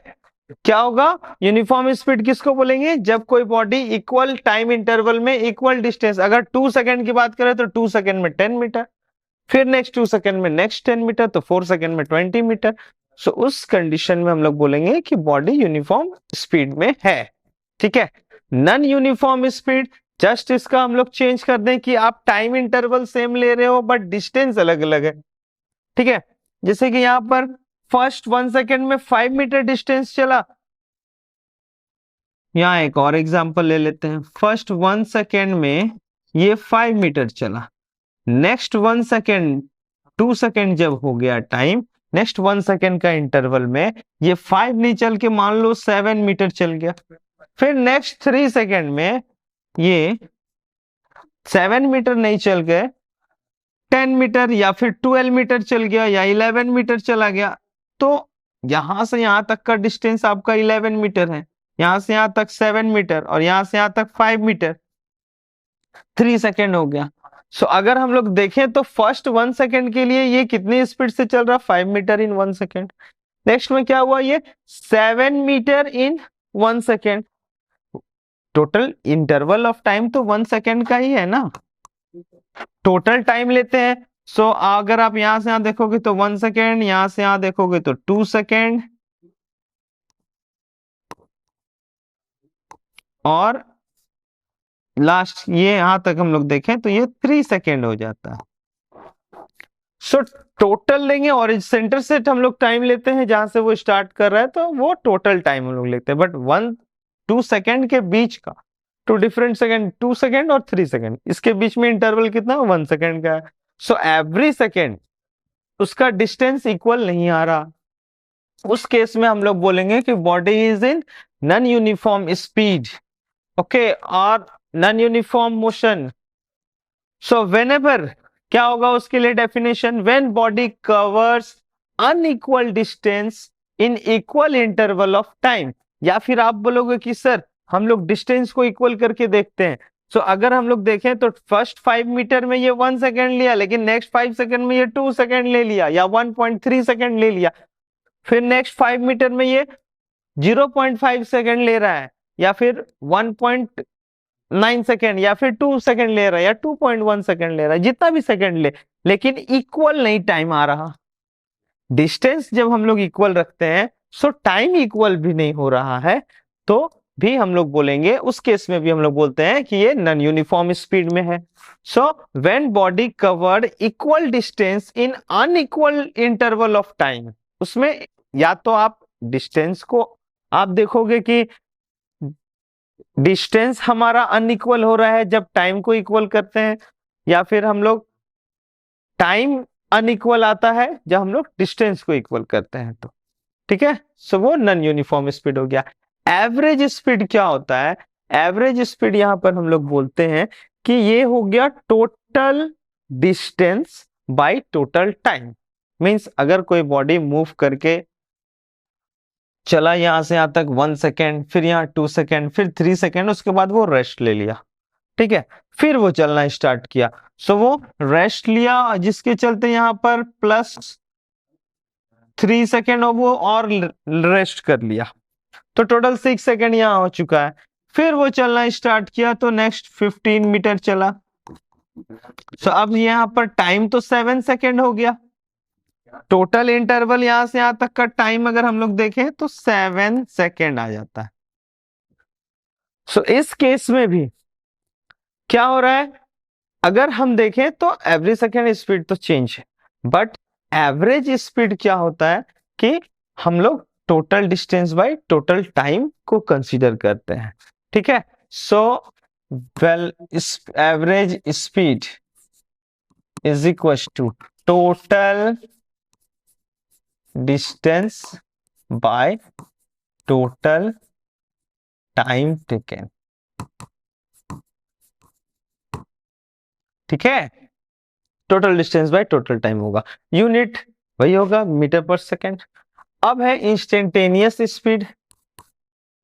क्या होगा, यूनिफॉर्म स्पीड किसको बोलेंगे, जब कोई बॉडी इक्वल टाइम इंटरवल में इक्वल डिस्टेंस, अगर 2 सेकेंड की बात करें तो 2 सेकेंड में 10 मीटर, फिर नेक्स्ट 2 सेकेंड में नेक्स्ट 10 मीटर, तो 4 सेकेंड में 20 मीटर। सो उस कंडीशन में हम लोग बोलेंगे कि बॉडी यूनिफॉर्म स्पीड में है। ठीक है, नॉन यूनिफॉर्म स्पीड, जस्ट इसका हम लोग चेंज कर दें कि आप टाइम इंटरवल सेम ले रहे हो बट डिस्टेंस अलग अलग है। ठीक है, जैसे कि यहां पर फर्स्ट 1 सेकेंड में 5 मीटर डिस्टेंस चला, यहां एक और एग्जांपल ले लेते हैं। फर्स्ट 1 सेकेंड में ये 5 मीटर चला, नेक्स्ट 1 सेकेंड 2 सेकेंड जब हो गया टाइम, नेक्स्ट 1 सेकेंड का इंटरवल में ये 5 नहीं चल के मान लो 7 मीटर चल गया, फिर नेक्स्ट 3 सेकेंड में ये 7 मीटर नहीं चल गए, 10 मीटर या फिर 12 मीटर चल गया या 11 मीटर चला गया, तो यहां से यहां तक का डिस्टेंस आपका 11 मीटर है, यहां से यहां तक 7 मीटर और यहां से यहां तक 5 मीटर, 3 सेकेंड हो गया। सो अगर हम लोग देखें तो फर्स्ट 1 सेकेंड के लिए ये कितनी स्पीड से चल रहा, 5 मीटर इन 1 सेकेंड। नेक्स्ट में क्या हुआ, ये 7 metre in 1 second. Total interval of time तो 1 सेकेंड का ही है ना, टोटल टाइम लेते हैं। सो अगर आप यहां से यहां देखोगे तो 1 सेकेंड, यहां से यहां देखोगे तो 2 सेकेंड, और लास्ट ये यहां तक हम लोग देखें तो ये 3 सेकेंड हो जाता है। सो टोटल लेंगे और सेंटर से हम लोग टाइम लेते हैं जहां से वो स्टार्ट कर रहा है, तो वो टोटल टाइम हम लोग लेते हैं, बट 1-2 सेकेंड के बीच का, 2 डिफरेंट सेकेंड, 2 सेकेंड और 3 सेकेंड, इसके बीच में इंटरवल कितना, 1 सेकेंड का है। सो एवरी सेकेंड उसका डिस्टेंस इक्वल नहीं आ रहा, उस केस में हम लोग बोलेंगे कि body is in non uniform speed, okay, और non uniform motion. So whenever, क्या होगा उसके लिए definition, when body covers unequal distance in equal interval of time, या फिर आप बोलोगे कि सर हम लोग डिस्टेंस को इक्वल करके देखते हैं। सो अगर हम लोग देखें तो फर्स्ट 5 मीटर में ये 1 सेकेंड लिया, लेकिन नेक्स्ट 5 सेकेंड में ये 2 सेकेंड ले लिया या 1.3 सेकेंड ले लिया, फिर नेक्स्ट 5 मीटर में ये 0.5 सेकेंड ले रहा है, या फिर 1.9 सेकेंड, या फिर 2 सेकेंड ले रहा है, या 2.1 सेकेंड ले रहा है, जितना भी सेकेंड ले, लेकिन इक्वल नहीं टाइम आ रहा। डिस्टेंस जब हम लोग इक्वल रखते हैं सो टाइम इक्वल भी नहीं हो रहा है, तो भी हम लोग बोलेंगे, उस केस में भी हम लोग बोलते हैं कि ये नॉन यूनिफॉर्म स्पीड में है। So when body covered equal distance in unequal interval of time, उसमें या तो आप डिस्टेंस को आप देखोगे कि डिस्टेंस हमारा अनइक्वल हो रहा है जब टाइम को इक्वल करते हैं, या फिर हम लोग टाइम अनइक्वल आता है जब हम लोग डिस्टेंस को इक्वल करते हैं। तो ठीक है, सो वो नॉन यूनिफॉर्म स्पीड हो गया। एवरेज स्पीड क्या होता है? एवरेज स्पीड यहां पर हम लोग बोलते हैं कि ये हो गया total distance by total time. Means अगर कोई बॉडी मूव करके चला यहां से यहां तक 1 सेकेंड, फिर यहाँ 2 सेकेंड, फिर 3 सेकेंड, उसके बाद वो रेस्ट ले लिया, ठीक है, फिर वो चलना स्टार्ट किया, सो वो रेस्ट लिया जिसके चलते यहाँ पर +3 सेकेंड वो और रेस्ट कर लिया, तो टोटल 6 सेकेंड यहाँ हो चुका है। फिर वो चलना स्टार्ट किया तो नेक्स्ट 15 मीटर चला, सो अब यहाँ पर टाइम तो 7 सेकेंड हो गया। टोटल इंटरवल यहां से यहां तक का टाइम अगर हम लोग देखें तो 7 सेकेंड आ जाता है। सो इस केस में भी क्या हो रहा है, अगर हम देखें तो एवरी सेकेंड स्पीड तो चेंज है, बट एवरेज स्पीड क्या होता है कि हम लोग total distance by total time को कंसीडर करते हैं, ठीक है। So well average speed is equal to total distance by total time taken, ठीक है। Total distance by total time होगा, यूनिट वही होगा मीटर पर सेकेंड। अब है इंस्टेंटेनियस स्पीड।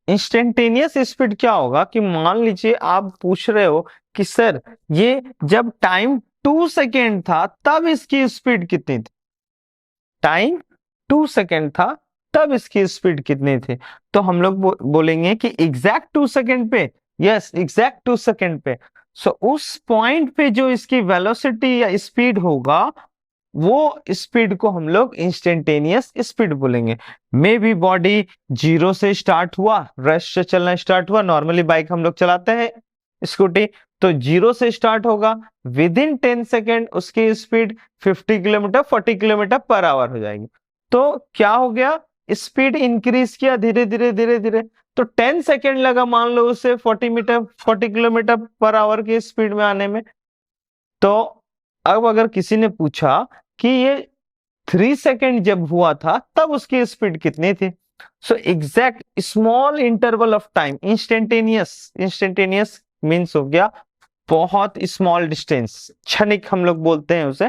इंस्टेंटेनियस स्पीड क्या होगा कि मान लीजिए आप पूछ रहे हो कि सर ये जब टाइम 2 सेकेंड था तब इसकी स्पीड कितनी थी, टाइम 2 सेकेंड था तब इसकी स्पीड कितनी थी, तो हम लोग बोलेंगे कि एग्जैक्ट 2 सेकेंड पे, यस एग्जैक्ट 2 सेकेंड पे, सो उस पॉइंट पे जो इसकी वेलोसिटी या स्पीड होगा वो स्पीड को हम लोग इंस्टेंटेनियस स्पीड बोलेंगे। मे बी बॉडी 0 से स्टार्ट हुआ, रेस्ट से चलना स्टार्ट हुआ, नॉर्मली बाइक हम लोग चलाते हैं स्कूटी, तो 0 से स्टार्ट होगा, विद इन 10 सेकेंड उसकी speed 50 kilometre 40 kilometre per hour हो जाएगी। तो क्या हो गया, स्पीड इंक्रीज किया धीरे धीरे धीरे धीरे, तो 10 सेकेंड लगा मान लो उसे 40 किलोमीटर पर आवर की स्पीड में आने में। तो अब अगर किसी ने पूछा कि ये 3 सेकेंड जब हुआ था तब उसकी स्पीड कितनी थी, so exact small interval of time, instantaneous, instantaneous means हो गया बहुत स्मॉल डिस्टेंस, क्षणिक हम लोग बोलते हैं उसे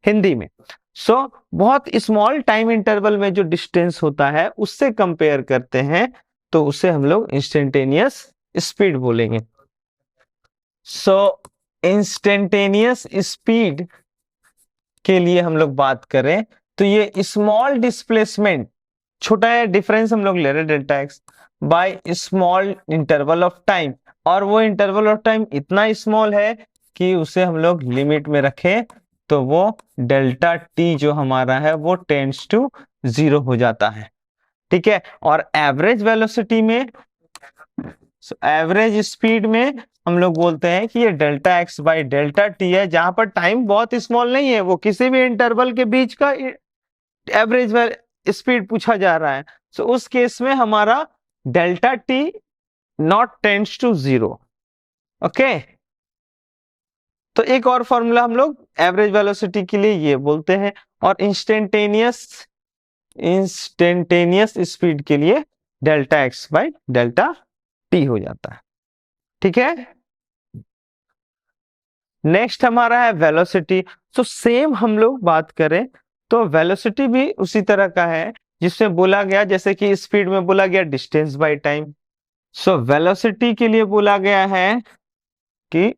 हिंदी में। सो बहुत स्मॉल टाइम इंटरवल में जो डिस्टेंस होता है उससे कंपेयर करते हैं तो उसे हम लोग इंस्टेंटेनियस स्पीड बोलेंगे। सो इंस्टेंटेनियस स्पीड के लिए हम लोग बात करें तो ये स्मॉल डिस्प्लेसमेंट, छोटा है डिफरेंस हम लोग ले रहे हैं delta x by small interval of time, और वो इंटरवल ऑफ टाइम इतना स्मॉल है कि उसे हम लोग लिमिट में रखें तो वो डेल्टा टी जो हमारा है वो टेंड्स टू 0 हो जाता है, ठीक है। और एवरेज वेलोसिटी में, एवरेज स्पीड में हम लोग बोलते हैं कि ये delta x by delta T है, जहां पर टाइम बहुत स्मॉल नहीं है, वो किसी भी इंटरवल के बीच का एवरेज स्पीड पूछा जा रहा है, सो उस केस में हमारा delta t not tends to 0, okay. तो एक और फॉर्मूला हम लोग एवरेज वेलोसिटी के लिए ये बोलते हैं, और इंस्टेंटेनियस स्पीड के लिए delta x by delta T हो जाता है, ठीक है। नेक्स्ट हमारा है वेलोसिटी। सो सेम हम लोग बात करें तो वेलोसिटी भी उसी तरह का है जिसमें बोला गया, जैसे कि स्पीड में बोला गया distance by time, so velocity के लिए बोला गया है कि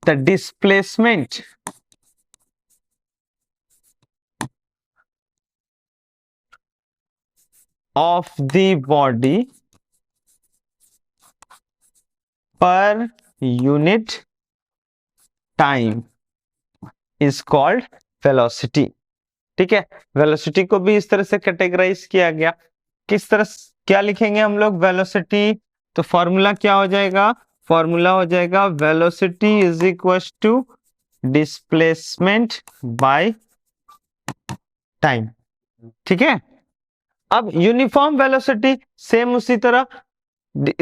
the displacement of the body per unit time is called velocity, ठीक है। वेलोसिटी को भी इस तरह से कैटेगराइज किया गया, किस तरह क्या लिखेंगे हम लोग? वेलोसिटी। तो फॉर्मूला क्या हो जाएगा? फॉर्मूला हो जाएगा velocity is equal to displacement by time. ठीक है। अब यूनिफॉर्म वेलोसिटी सेम उसी तरह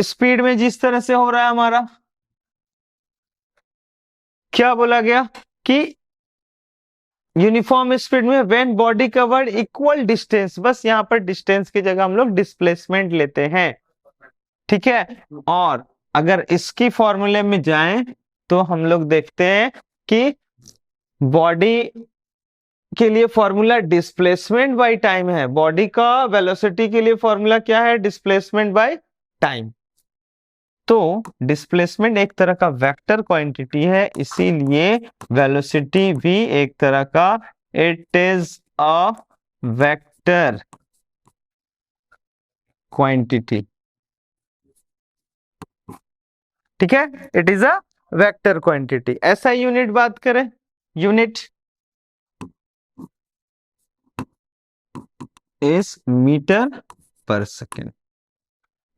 स्पीड में जिस तरह से हो रहा है हमारा, क्या बोला गया कि यूनिफॉर्म स्पीड में when body covered equal distance, बस यहां पर डिस्टेंस की जगह हम लोग डिस्प्लेसमेंट लेते हैं। ठीक है। और अगर इसकी फॉर्मूले में जाएं तो हम लोग देखते हैं कि बॉडी के लिए फॉर्मूला डिस्प्लेसमेंट बाय टाइम है। बॉडी का वेलोसिटी के लिए फॉर्मूला क्या है? Displacement by time. तो डिस्प्लेसमेंट एक तरह का वेक्टर क्वांटिटी है, इसीलिए वेलोसिटी भी एक तरह का, it is a vector quantity. ठीक है, it is a vector quantity. ऐसा यूनिट बात करें, यूनिट इज मीटर पर सेकेंड।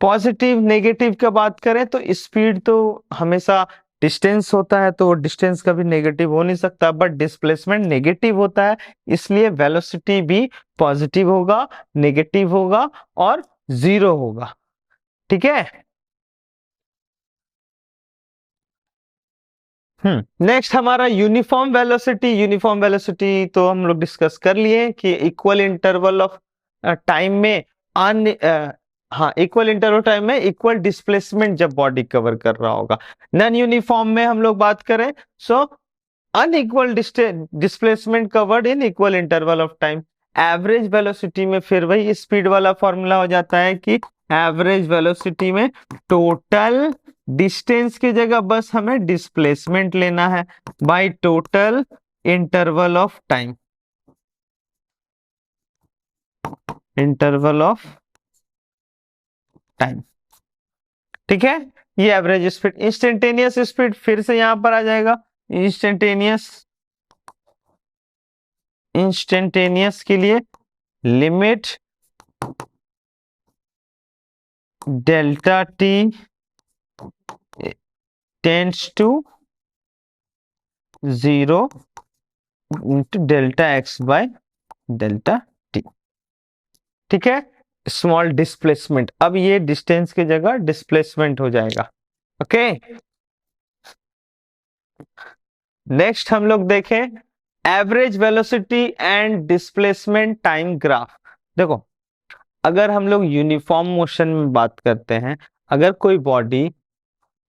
पॉजिटिव नेगेटिव का बात करें तो स्पीड तो हमेशा डिस्टेंस होता है, तो डिस्टेंस कभी नेगेटिव हो नहीं सकता, बट डिस्प्लेसमेंट नेगेटिव होता है, इसलिए वेलोसिटी भी पॉजिटिव होगा, नेगेटिव होगा और जीरो होगा। ठीक है। नेक्स्ट हमारा यूनिफॉर्म वेलोसिटी। यूनिफॉर्म वेलोसिटी तो हम लोग डिस्कस कर लिए कि इक्वल इंटरवल ऑफ टाइम में हाँ, इक्वल इंटरवल टाइम में इक्वल डिस्प्लेसमेंट जब बॉडी कवर कर रहा होगा। नॉन यूनिफॉर्म में हम लोग बात करें so unequal displacement covered in equal interval of time. Average velocity में फिर वही स्पीड वाला फॉर्मूला हो जाता है कि एवरेज वेलोसिटी में टोटल डिस्टेंस की जगह बस हमें डिस्प्लेसमेंट लेना है by total interval of time. Interval of time. ठीक है। ये एवरेज स्पीड। इंस्टेंटेनियस स्पीड फिर से यहां पर आ जाएगा। इंस्टेंटेनियस, इंस्टेंटेनियस के लिए limit delta t tends to 0 into delta x by delta t. ठीक है। स्मॉल डिस्प्लेसमेंट, अब ये डिस्टेंस की जगह डिस्प्लेसमेंट हो जाएगा। ओके। नेक्स्ट हम लोग देखें average velocity and displacement time graph. देखो, अगर हम लोग यूनिफॉर्म मोशन में बात करते हैं, अगर कोई बॉडी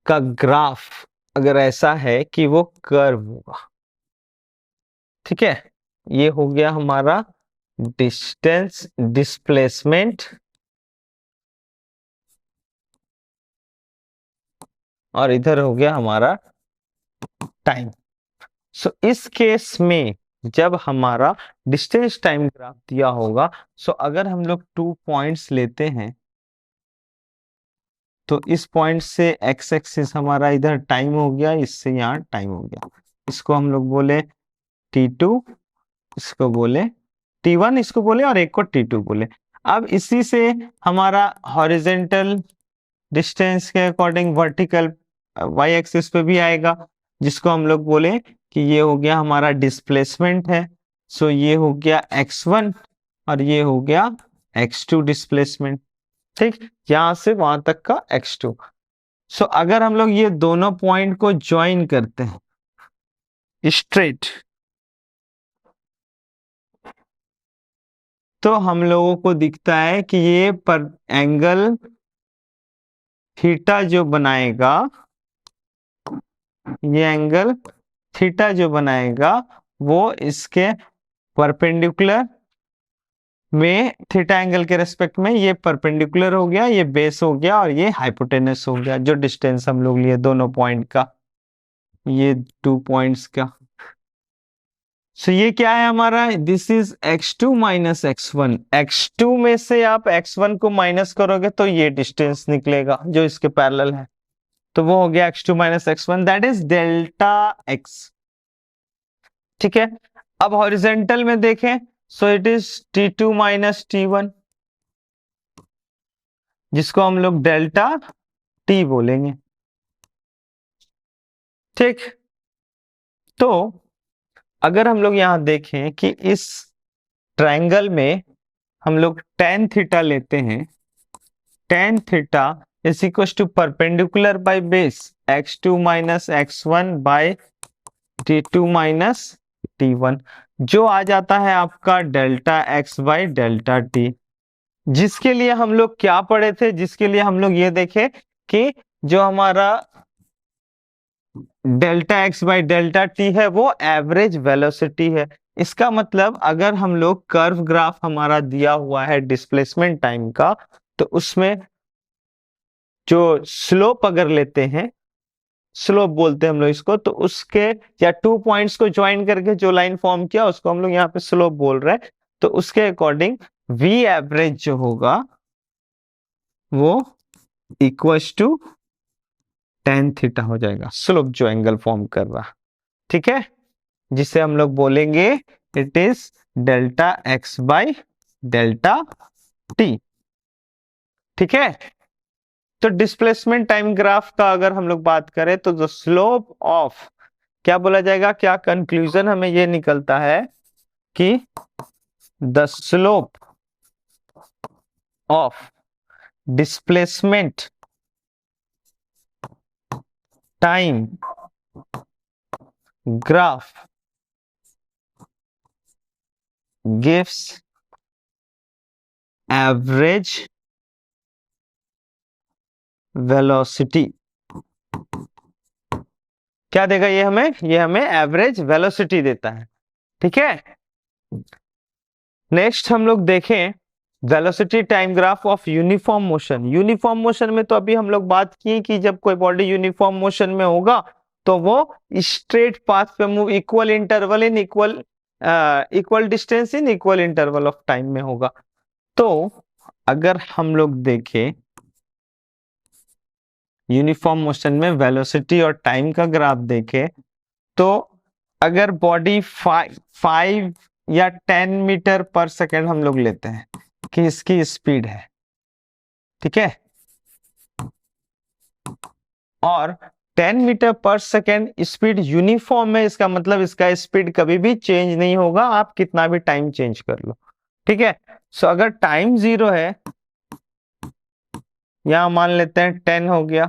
का ग्राफ अगर ऐसा है कि वो कर्व होगा, ठीक है, ये हो गया हमारा डिस्टेंस डिस्प्लेसमेंट और इधर हो गया हमारा टाइम। सो इस केस में जब हमारा डिस्टेंस टाइम ग्राफ दिया होगा, सो अगर हम लोग 2 पॉइंट्स लेते हैं तो इस पॉइंट से एक्स एक्सिस हमारा इधर टाइम हो गया, इससे यहाँ टाइम हो गया, इसको हम लोग बोले T2, इसको बोले T1, इसको बोले और एक को T2 बोले। अब इसी से हमारा हॉरिजेंटल डिस्टेंस के अकॉर्डिंग वर्टिकल वाई एक्सिस पे भी आएगा, जिसको हम लोग बोले कि ये हो गया हमारा डिस्प्लेसमेंट है। सो ये हो गया x1 और ये हो गया x2 डिस्प्लेसमेंट। ठीक, यहां से वहां तक का x2। सो अगर हम लोग ये दोनों पॉइंट को ज्वाइन करते हैं स्ट्रेट, तो हम लोगों को दिखता है कि ये पर एंगल थीटा जो बनाएगा, ये एंगल थीटा जो बनाएगा वो इसके परपेंडिकुलर में, थीटा एंगल के रेस्पेक्ट में ये परपेंडिकुलर हो गया, ये बेस हो गया और ये हाइपोटेनस हो गया, जो डिस्टेंस हम लोग लिए दोनों पॉइंट का, ये 2 पॉइंट्स का। सो ये क्या है हमारा? This is x2 minus x1। x2 में से आप x1 को माइनस करोगे तो ये डिस्टेंस निकलेगा जो इसके पैरेलल है, तो वो हो गया x2 minus x1, that is delta x। ठीक है। अब हॉरिजेंटल में देखें, so it is T2 minus T1। जिसको हम लोग डेल्टा टी बोलेंगे। ठीक, तो अगर हम लोग यहां देखें कि इस ट्रायंगल में हम लोग टेन थीटा लेते हैं, tan theta is equal to perpendicular by base x2 minus x1 by t2 minus t1, जो आ जाता है आपका delta x by delta t, जिसके लिए हम लोग क्या पढ़े थे, जिसके लिए हम लोग ये देखे कि जो हमारा delta x by delta T है वो एवरेज वेलोसिटी है। इसका मतलब अगर हम लोग कर्व ग्राफ हमारा दिया हुआ है डिस्प्लेसमेंट टाइम का, तो उसमें जो स्लोप अगर लेते हैं, स्लोप बोलते हैं हम लोग इसको, तो उसके या 2 पॉइंट्स को ज्वाइन करके जो लाइन फॉर्म किया उसको हम लोग यहाँ पे स्लोप बोल रहे हैं। तो उसके अकॉर्डिंग वी एवरेज जो होगा वो इक्वल्स टू टेन थीटा हो जाएगा, स्लोप जो एंगल फॉर्म कर रहा। ठीक है, जिसे हम लोग बोलेंगे it is delta x by delta t. ठीक है, तो डिस्प्लेसमेंट टाइम ग्राफ का अगर हम लोग बात करें तो द स्लोप ऑफ, क्या बोला जाएगा, क्या कंक्लूजन हमें ये निकलता है कि the slope of displacement time graph gives average velocity. क्या देगा ये हमें, ये हमें एवरेज वेलोसिटी देता है। ठीक है, नेक्स्ट हम लोग देखें velocity time graph of uniform motion. Uniform motion में तो अभी हम लोग बात की कि जब कोई बॉडी यूनिफॉर्म मोशन में होगा तो वो स्ट्रेट पाथ पे move, equal interval in equal distance in equal interval of time में होगा। तो अगर हम लोग देखें यूनिफॉर्म मोशन में वेलोसिटी और टाइम का ग्राफ देखें, तो अगर बॉडी 5 या 10 मीटर पर सेकेंड हम लोग लेते हैं कि इसकी स्पीड है, ठीक है, और 10 मीटर पर सेकेंड स्पीड यूनिफॉर्म है, इसका मतलब इसका स्पीड कभी भी चेंज नहीं होगा, आप कितना भी टाइम चेंज कर लो। ठीक है, सो अगर टाइम 0 है, यहां मान लेते हैं 10 हो गया,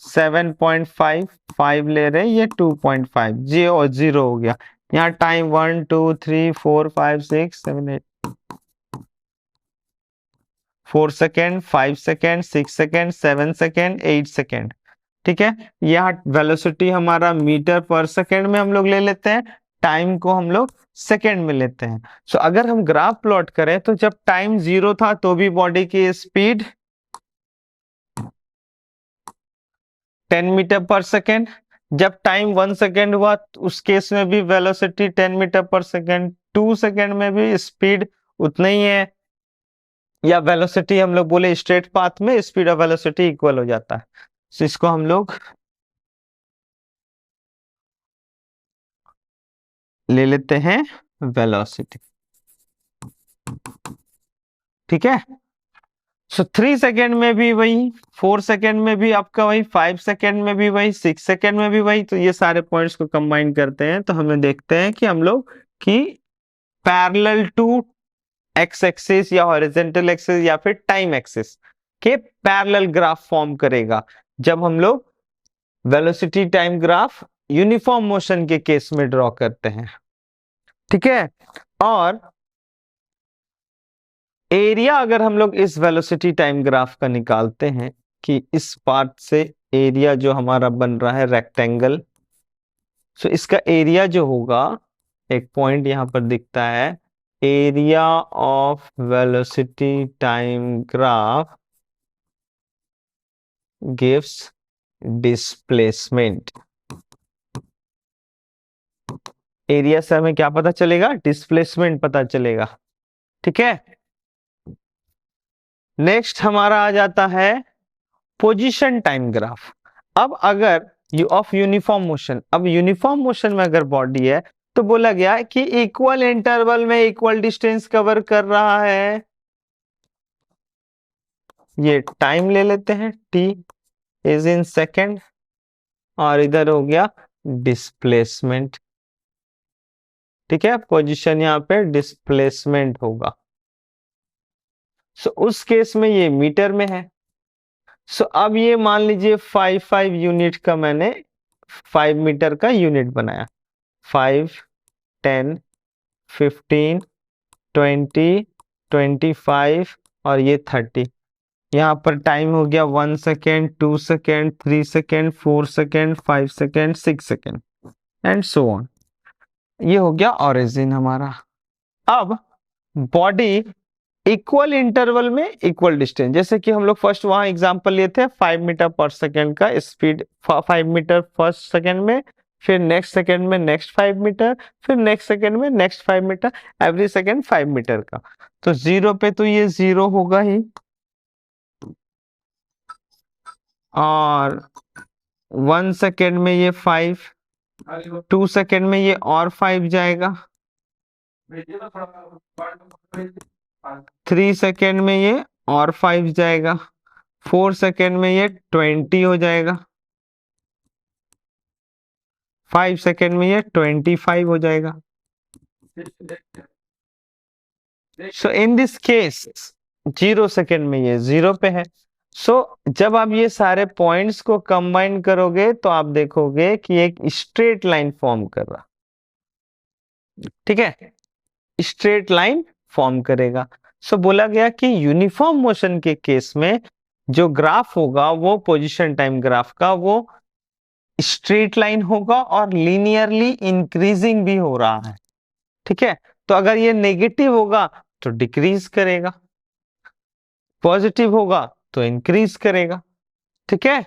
7.5 5 ले रहे, ये 2.5 0 हो गया। यहाँ time 1 2 3 4 5 6 7 8 4 second 5 second 6 second 7 second 8 second. ठीक है, यहाँ वेलोसिटी हमारा मीटर पर सेकेंड में हम लोग ले लेते हैं, टाइम को हम लोग सेकेंड में लेते हैं। सो अगर हम ग्राफ प्लॉट करें तो जब टाइम 0 था तो भी बॉडी की स्पीड 10 मीटर पर सेकेंड, जब टाइम 1 सेकेंड हुआ उस केस में भी वेलोसिटी 10 मीटर पर सेकेंड, 2 सेकेंड में भी स्पीड उतना ही है, या वेलोसिटी हम लोग बोले स्ट्रेट पाथ में स्पीड और वेलोसिटी इक्वल हो जाता है। तो इसको हम लोग ले लेते हैं वेलोसिटी। ठीक है, सो 3 सेकेंड में भी वही, 4 सेकेंड में भी आपका वही, 5 सेकेंड में भी वही, 6 सेकेंड में भी वही। तो ये सारे पॉइंट्स को कंबाइन करते हैं तो हमें देखते हैं कि हम लोग कि पैरेलल टू एक्स एक्सिस या हॉरिजॉन्टल एक्सिस या फिर टाइम एक्सिस के पैरेलल ग्राफ फॉर्म करेगा जब हम लोग velocity time graph uniform motion के केस में ड्रॉ करते हैं। ठीक है, और एरिया अगर हम लोग इस वेलोसिटी टाइम ग्राफ का निकालते हैं कि इस पार्ट से एरिया जो हमारा बन रहा है रेक्टेंगल, सो इसका एरिया जो होगा, एक पॉइंट यहां पर दिखता है, area of velocity time graph gives displacement. Area से हमें क्या पता चलेगा, डिस्प्लेसमेंट पता चलेगा। ठीक है, नेक्स्ट हमारा आ जाता है पोजीशन टाइम ग्राफ। अब अगर ऑफ यूनिफॉर्म मोशन, अब यूनिफॉर्म मोशन में अगर बॉडी है तो बोला गया कि इक्वल इंटरवल में इक्वल डिस्टेंस कवर कर रहा है, ये टाइम ले लेते हैं, टी इज इन सेकेंड, और इधर हो गया डिस्प्लेसमेंट। ठीक है, पोजीशन यहाँ पे डिस्प्लेसमेंट होगा। सो उस केस में ये मीटर में है। सो अब ये मान लीजिए 5 यूनिट का मैंने 5 मीटर का यूनिट बनाया, 5, 10, 15, 20, 25 और ये 30। यहाँ पर टाइम हो गया 1 second, 2 second, 3 second, 4 second, 5 second, 6 second and so on. ये हो गया ओरिजिन हमारा। अब बॉडी इक्वल इंटरवल में इक्वल डिस्टेंस, जैसे कि हम लोग फर्स्ट वहां एग्जांपल लिए थे 5 मीटर पर सेकेंड का स्पीड, 5 मीटर फर्स्ट सेकेंड में, फिर नेक्स्ट सेकेंड में नेक्स्ट 5 मीटर, फिर नेक्स्ट सेकेंड में next 5 metre, every second 5 metre का। तो जीरो पे तो ये जीरो होगा ही, और 1 सेकेंड में ये 5, 2 सेकेंड में ये और 5 जाएगा, 3 सेकेंड में ये और 5 जाएगा, 4 सेकेंड में ये 20 हो जाएगा, 5 सेकेंड में ये 25 हो जाएगा। सो इन दिस केस 0 सेकेंड में ये 0 पे है। सो जब आप ये सारे पॉइंट्स को कंबाइन करोगे तो आप देखोगे कि एक स्ट्रेट लाइन फॉर्म कर रहा। ठीक है, स्ट्रेट लाइन फॉर्म करेगा। सो बोला गया कि यूनिफॉर्म मोशन के केस में जो ग्राफ होगा वो पोजीशन टाइम ग्राफ का वो स्ट्रेट लाइन होगा और लीनियरली इंक्रीजिंग भी हो रहा है। ठीक है, तो अगर ये नेगेटिव होगा तो डिक्रीज करेगा, पॉजिटिव होगा तो इंक्रीज करेगा। ठीक है,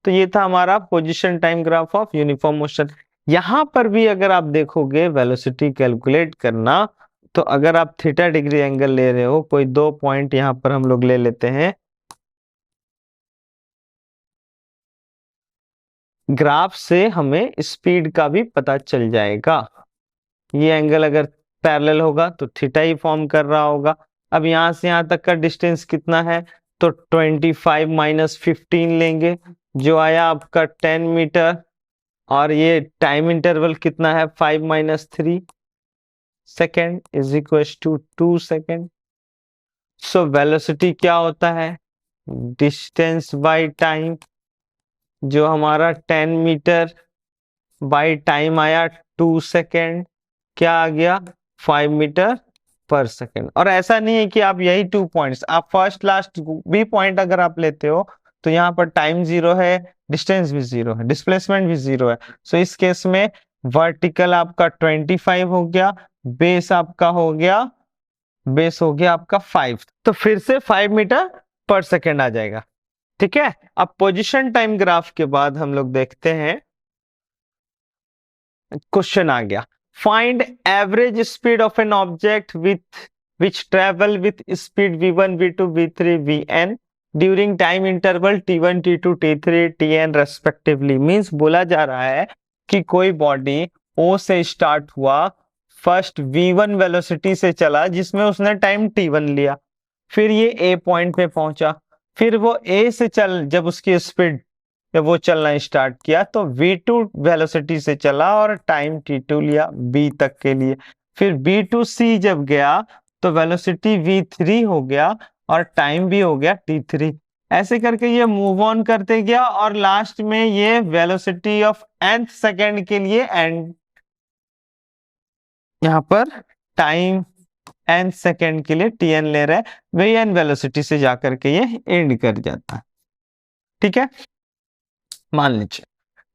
तो ये था हमारा position time graph of uniform motion. यहां पर भी अगर आप देखोगे वेलोसिटी कैलकुलेट करना, तो अगर आप थीटा डिग्री एंगल ले रहे हो, कोई दो पॉइंट यहां पर हम लोग ले लेते हैं, ग्राफ से हमें स्पीड का भी पता चल जाएगा। ये एंगल अगर पैरेलल होगा तो थीटा ही फॉर्म कर रहा होगा। अब यहां से यहां तक का डिस्टेंस कितना है, तो 25 माइनस 15 लेंगे, जो आया आपका 10 मीटर, और ये टाइम इंटरवल कितना है, 5 minus 3 second is equal to 2 second. So velocity क्या होता है, डिस्टेंस बाय टाइम, जो हमारा 10 मीटर बाय टाइम आया 2 सेकेंड, क्या आ गया 5 मीटर पर सेकेंड। और ऐसा नहीं है कि आप यही 2 पॉइंट्स, आप फर्स्ट लास्ट भी पॉइंट अगर आप लेते हो तो यहाँ पर टाइम 0 है, डिस्टेंस भी 0 है, डिस्प्लेसमेंट भी 0 है। सो इस केस में वर्टिकल आपका 25 हो गया, बेस आपका हो गया, बेस हो गया आपका 5, तो फिर से 5 मीटर पर सेकेंड आ जाएगा। ठीक है, अब पोजिशन टाइम ग्राफ के बाद हम लोग देखते हैं, क्वेश्चन आ गया, find average speed of an object with which travel with speed v1 v2 v3 vn during time interval t1 t2 t3 tn respectively. Means बोला जा रहा है कि कोई बॉडी O से स्टार्ट हुआ, फर्स्ट v1 वेलोसिटी से चला जिसमें उसने टाइम t1 लिया, फिर ये A पॉइंट पे पहुंचा, फिर वो A से चल, जब उसकी स्पीड जब वो चलना स्टार्ट किया तो v2 वेलोसिटी से चला और टाइम t2 लिया B तक के लिए, फिर B टू C जब गया तो वेलोसिटी v3 हो गया और टाइम भी हो गया t3। ऐसे करके ये मूव ऑन करते गया और लास्ट में ये वेलोसिटी ऑफ nth सेकेंड के लिए एंड, यहां पर टाइम n सेकेंड के लिए tn ले रहा है, वही n वेलोसिटी से जाकर के ये एंड कर जाता है। ठीक है, मान लीजिए,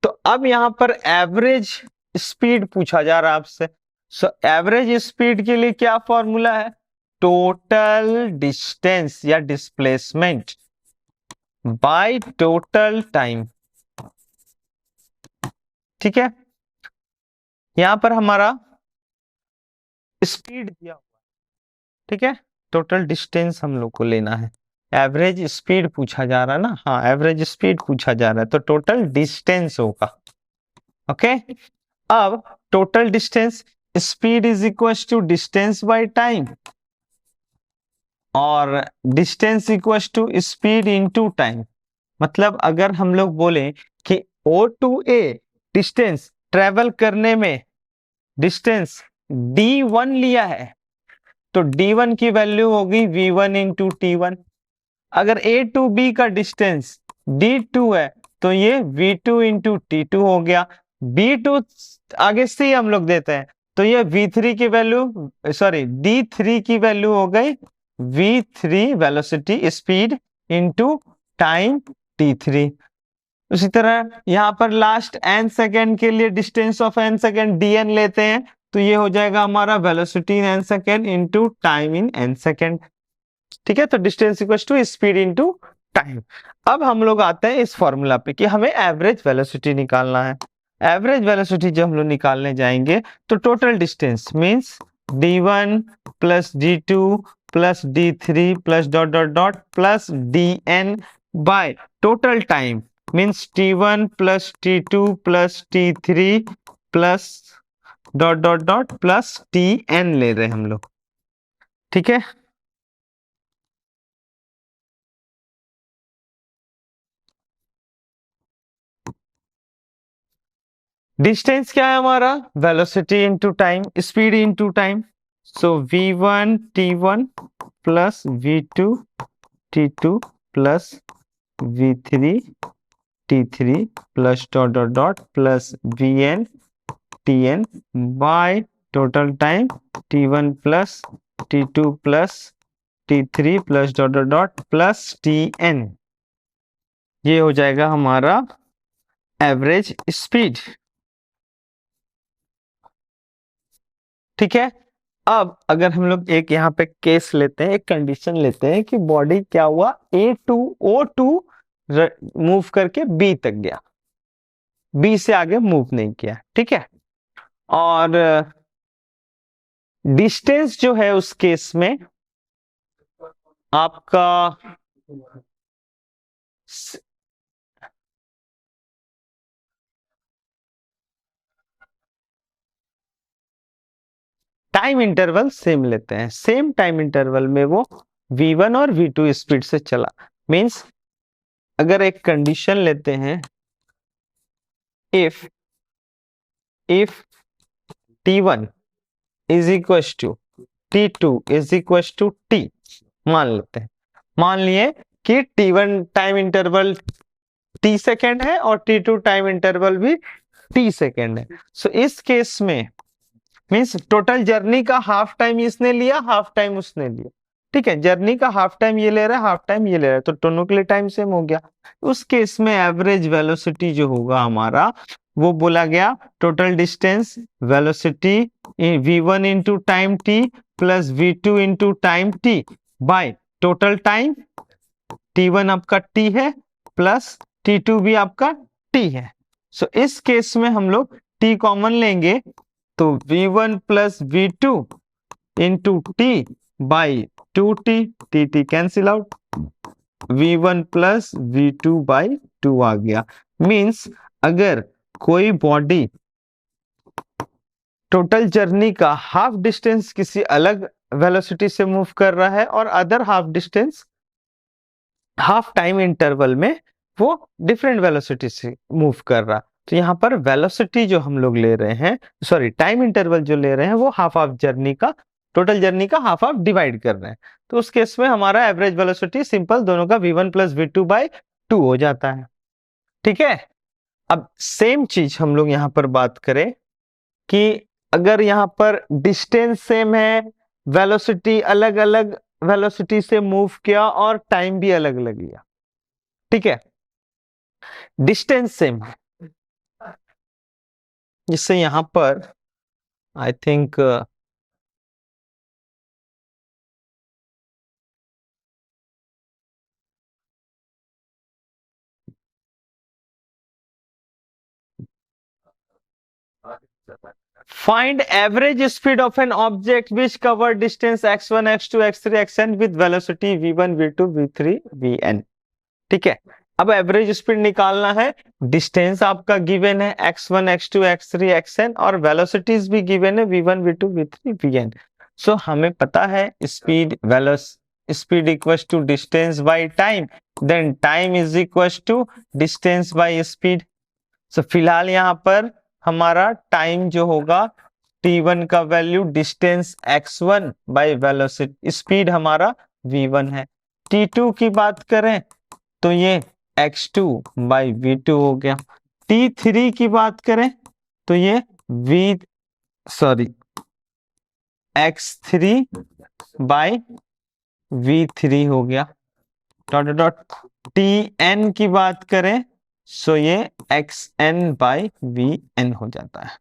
तो अब यहां पर एवरेज स्पीड पूछा जा रहा है आपसे। सो एवरेज स्पीड के लिए क्या फॉर्मूला है, टोटल डिस्टेंस या डिस्प्लेसमेंट बाय टोटल टाइम। ठीक है, यहां पर हमारा स्पीड दिया हुआ, ठीक है, टोटल डिस्टेंस हम लोग को लेना है, एवरेज स्पीड पूछा जा रहा है ना, हाँ एवरेज स्पीड पूछा जा रहा है, तो टोटल डिस्टेंस होगा। ओके, अब total distance, speed is equal to distance by time, और distance equal to speed into time. मतलब अगर हम लोग बोले कि O to A distance travel करने में डिस्टेंस D1 लिया है, तो D1 की वैल्यू होगी V1 इंटू T1। अगर A टू B का डिस्टेंस D2 है, तो ये V2 इंटू T2 हो गया। B2 आगे से हम लोग देते हैं, तो ये V3 की वैल्यू, सॉरी D3 की वैल्यू हो गई V3 velocity speed into time T3। उसी तरह यहाँ पर लास्ट n सेकेंड के लिए distance of n second dn लेते हैं, तो ये हो जाएगा हमारा velocity in n second into time in n second. ठीक है, तो distance equal to speed into time. अब हम लोग आते हैं इस फॉर्मूला पे कि हमें एवरेज वेलोसिटी निकालना है। एवरेज वेलोसिटी जब हम लोग निकालने जाएंगे, तो total distance means d1 plus d2 plus d3 plus dot dot dot plus dn bye total time means t1 plus t2 plus t3 plus dot dot dot plus tn ले रहे हैं हम लोग। ठीक है, डिस्टेंस क्या है हमारा, velocity into time, speed into time. सो v1 t1 plus v2 t2 plus v3 t3 plus dot dot dot plus vn tn bye total time t1 plus t2 plus t3 plus dot dot dot plus tn। ये हो जाएगा हमारा average speed. ठीक है, अब अगर हम लोग एक यहाँ पे केस लेते हैं, एक कंडीशन लेते हैं कि बॉडी क्या हुआ, O2 मूव करके B तक गया, B से आगे मूव नहीं किया। ठीक है, और डिस्टेंस जो है उस केस में आपका टाइम इंटरवल सेम लेते हैं, सेम टाइम इंटरवल में वो V1 और V2 स्पीड से चला। मींस अगर एक कंडीशन लेते हैं, if T1 is equal to T2 is equal to T, मान लेते हैं, मान लिए कि T1 time interval T second है और T2 टाइम इंटरवल भी T सेकेंड है। सो इस केस में मींस टोटल जर्नी का हाफ टाइम इसने लिया, हाफ टाइम उसने लिया। ठीक है, जर्नी का हाफ टाइम ये ले रहा है, हाफ टाइम ये ले रहा है, तो दोनों के लिए टाइम सेम हो गया। उस केस में एवरेज वेलोसिटी जो होगा हमारा, वो बोला गया total distance velocity v1 into time t plus v2 into time t bye total time, t1 आपका t है प्लस t2 भी आपका t है। सो इस केस में हम लोग t कॉमन लेंगे, तो v1 plus v2 into T by 2t, T cancel out, v1 plus v2 by 2 आ गया। मींस अगर कोई बॉडी टोटल जर्नी का हाफ डिस्टेंस किसी अलग वेलोसिटी से मूव कर रहा है और other half distance half time interval में वो डिफरेंट वेलोसिटी से मूव कर रहा, तो यहाँ पर वेलोसिटी जो हम लोग ले रहे हैं, सॉरी टाइम इंटरवल जो ले रहे हैं, वो हाफ ऑफ जर्नी का, टोटल जर्नी का हाफ ऑफ डिवाइड कर रहे हैं। तो उस केस में हमारा एवरेज वेलोसिटी सिंपल दोनों का v1 प्लस v2 बाई 2 हो जाता है। ठीक है, अब सेम चीज हम लोग यहाँ पर बात करें कि अगर यहाँ पर डिस्टेंस सेम है, वेलोसिटी अलग अलग वेलोसिटी से मूव किया और टाइम भी अलग अलग लिया। ठीक है, डिस्टेंस सेम है, जिससे यहां पर I think find average speed of an object which cover distance x1 x2 x3 xn with velocity v1 v2 v3 vn। ठीक है, अब एवरेज स्पीड निकालना है, डिस्टेंस आपका गिवन है x1 x2 x3 xn और वेलोसिटीज भी गिवन है v1 v2 v3 vn। सो हमें पता है speed speed equals to distance by time, then time is equals to distance by speed. So फिलहाल यहाँ पर हमारा टाइम जो होगा t1 का value distance x1 by velocity, speed हमारा v1 है। t2 की बात करें तो ये x2 बाई v2 हो गया। t3 की बात करें तो ये x3 बाई v3 हो गया। डॉट डॉट tn की बात करें सो ये xn बाई vn हो जाता है।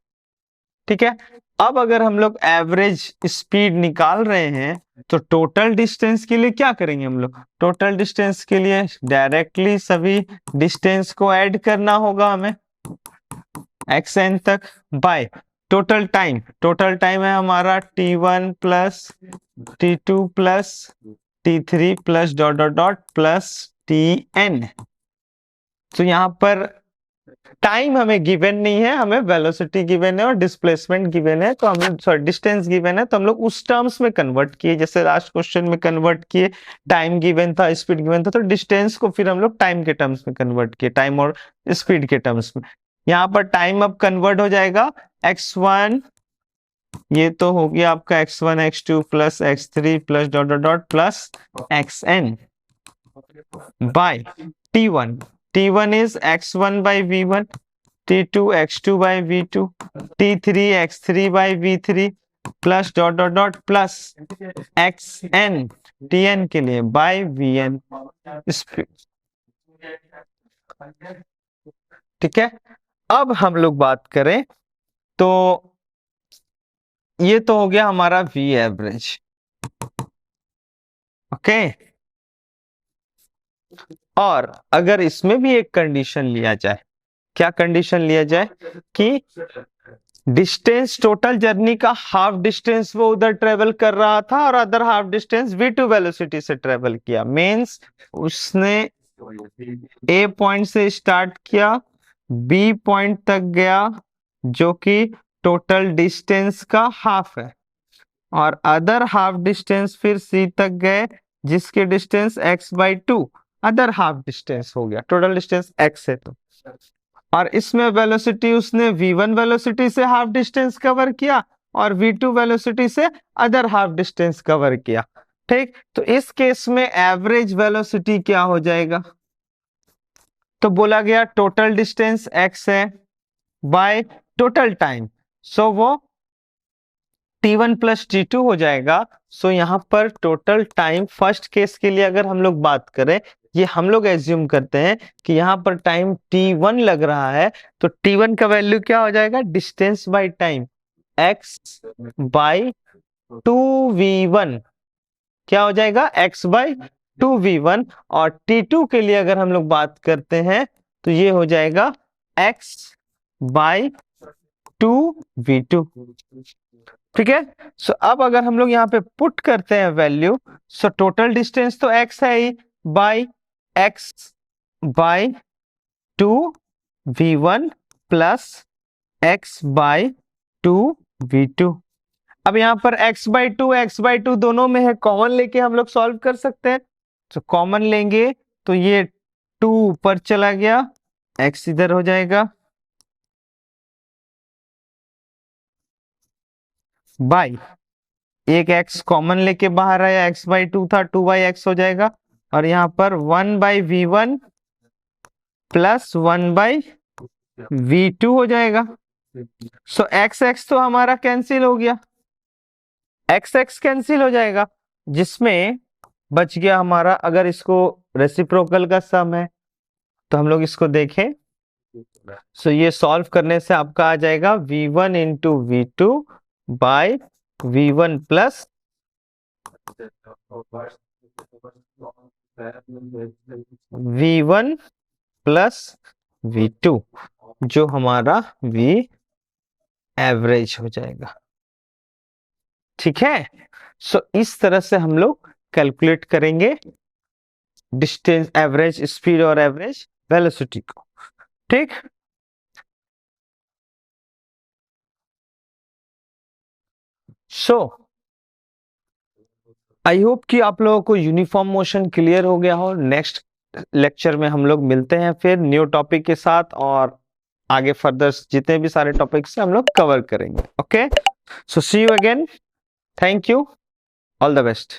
ठीक है, अब अगर हम लोग एवरेज स्पीड निकाल रहे हैं तो टोटल डिस्टेंस के लिए क्या करेंगे हम लोग? टोटल डिस्टेंस के लिए डायरेक्टली सभी डिस्टेंस को ऐड करना होगा हमें xn तक bye total time. Total time है हमारा t1 plus t2 plus t3 plus dot dot dot plus tn। तो यहाँ पर टाइम हमें गिवन नहीं है, हमें वेलोसिटी गिवन है और डिस्प्लेसमेंट गिवन है, तो हम लोग सॉरी डिस्टेंस गिवन है तो हम लोग उस टर्म्स में कन्वर्ट किए, जैसे लास्ट क्वेश्चन में कन्वर्ट किए। टाइम गिवन था, स्पीड गिवन था, तो डिस्टेंस को फिर हम लोग टाइम के टर्म्स में कन्वर्ट किए, टाइम और स्पीड के टर्म्स में। यहाँ पर टाइम अब कन्वर्ट हो जाएगा x1, ये तो हो गया आपका x1 x2 plus x3 plus dot dot dot plus xn by t1। t1 is x1 by v1, t2 x2 by v2, t3 x3 by v3 plus dot dot dot plus xn tn के लिए by vn। ठीक है, अब हम लोग बात करें तो ये तो हो गया हमारा v एवरेज। ओके, और अगर इसमें भी एक कंडीशन लिया जाए, क्या कंडीशन लिया जाए कि डिस्टेंस टोटल जर्नी का हाफ डिस्टेंस वो उधर ट्रेवल कर रहा था और other half distance v2 velocity से ट्रेवल किया, मींस उसने ए पॉइंट से स्टार्ट किया, बी पॉइंट तक गया जो कि टोटल डिस्टेंस का हाफ है, और अदर हाफ डिस्टेंस फिर सी तक गए जिसके distance x by 2 other half distance हो गया, टोटल डिस्टेंस x है तो। और इसमें वेलोसिटी उसने v1 वेलोसिटी से हाफ डिस्टेंस कवर किया और v2 वेलोसिटी से अदर हाफ डिस्टेंस कवर किया। ठीक, तो इस केस में एवरेज वेलोसिटी क्या हो जाएगा? तो बोला गया टोटल डिस्टेंस x है बाय टोटल टाइम, सो वो t1 प्लस t2 हो जाएगा। सो यहाँ पर टोटल टाइम फर्स्ट केस के लिए अगर हम लोग बात करें, ये हम लोग एज्यूम करते हैं कि यहाँ पर टाइम t1 लग रहा है, तो t1 का वैल्यू क्या हो जाएगा? Distance by time x by 2v1 क्या हो जाएगा? x by 2v1। और t2 के लिए अगर हम लोग बात करते हैं तो ये हो जाएगा x बाई 2v2। ठीक है, सो अब अगर हम लोग यहाँ पे पुट करते हैं वैल्यू, सो टोटल डिस्टेंस तो x है ही by x by 2v1 plus x by 2v2। अब यहाँ पर x बाई टू दोनों में है, कॉमन लेके हम लोग सॉल्व कर सकते हैं। तो कॉमन लेंगे तो ये 2 ऊपर चला गया, x इधर हो जाएगा बाई एक x कॉमन लेके बाहर आया, x बाई 2 था, 2/x हो जाएगा, और यहाँ पर 1/v1 प्लस 1/v2 हो जाएगा। सो x तो हमारा कैंसिल हो गया, x कैंसिल हो जाएगा, जिसमें बच गया हमारा, अगर इसको रेसिप्रोकल का सम है तो हम लोग इसको देखें, सो ये सॉल्व करने से आपका आ जाएगा v1 into v2 by v1 plus v1 plus v2 जो हमारा v एवरेज हो जाएगा। ठीक है, सो इस तरह से हम लोग कैलकुलेट करेंगे डिस्टेंस, एवरेज स्पीड और एवरेज वेलोसिटी को। ठीक, सो आई होप कि आप लोगों को यूनिफॉर्म मोशन क्लियर हो गया हो। नेक्स्ट लेक्चर में हम लोग मिलते हैं फिर न्यू टॉपिक के साथ, और आगे फर्दर जितने भी सारे टॉपिक्स हम लोग कवर करेंगे। Okay, so see you again, thank you, all the best.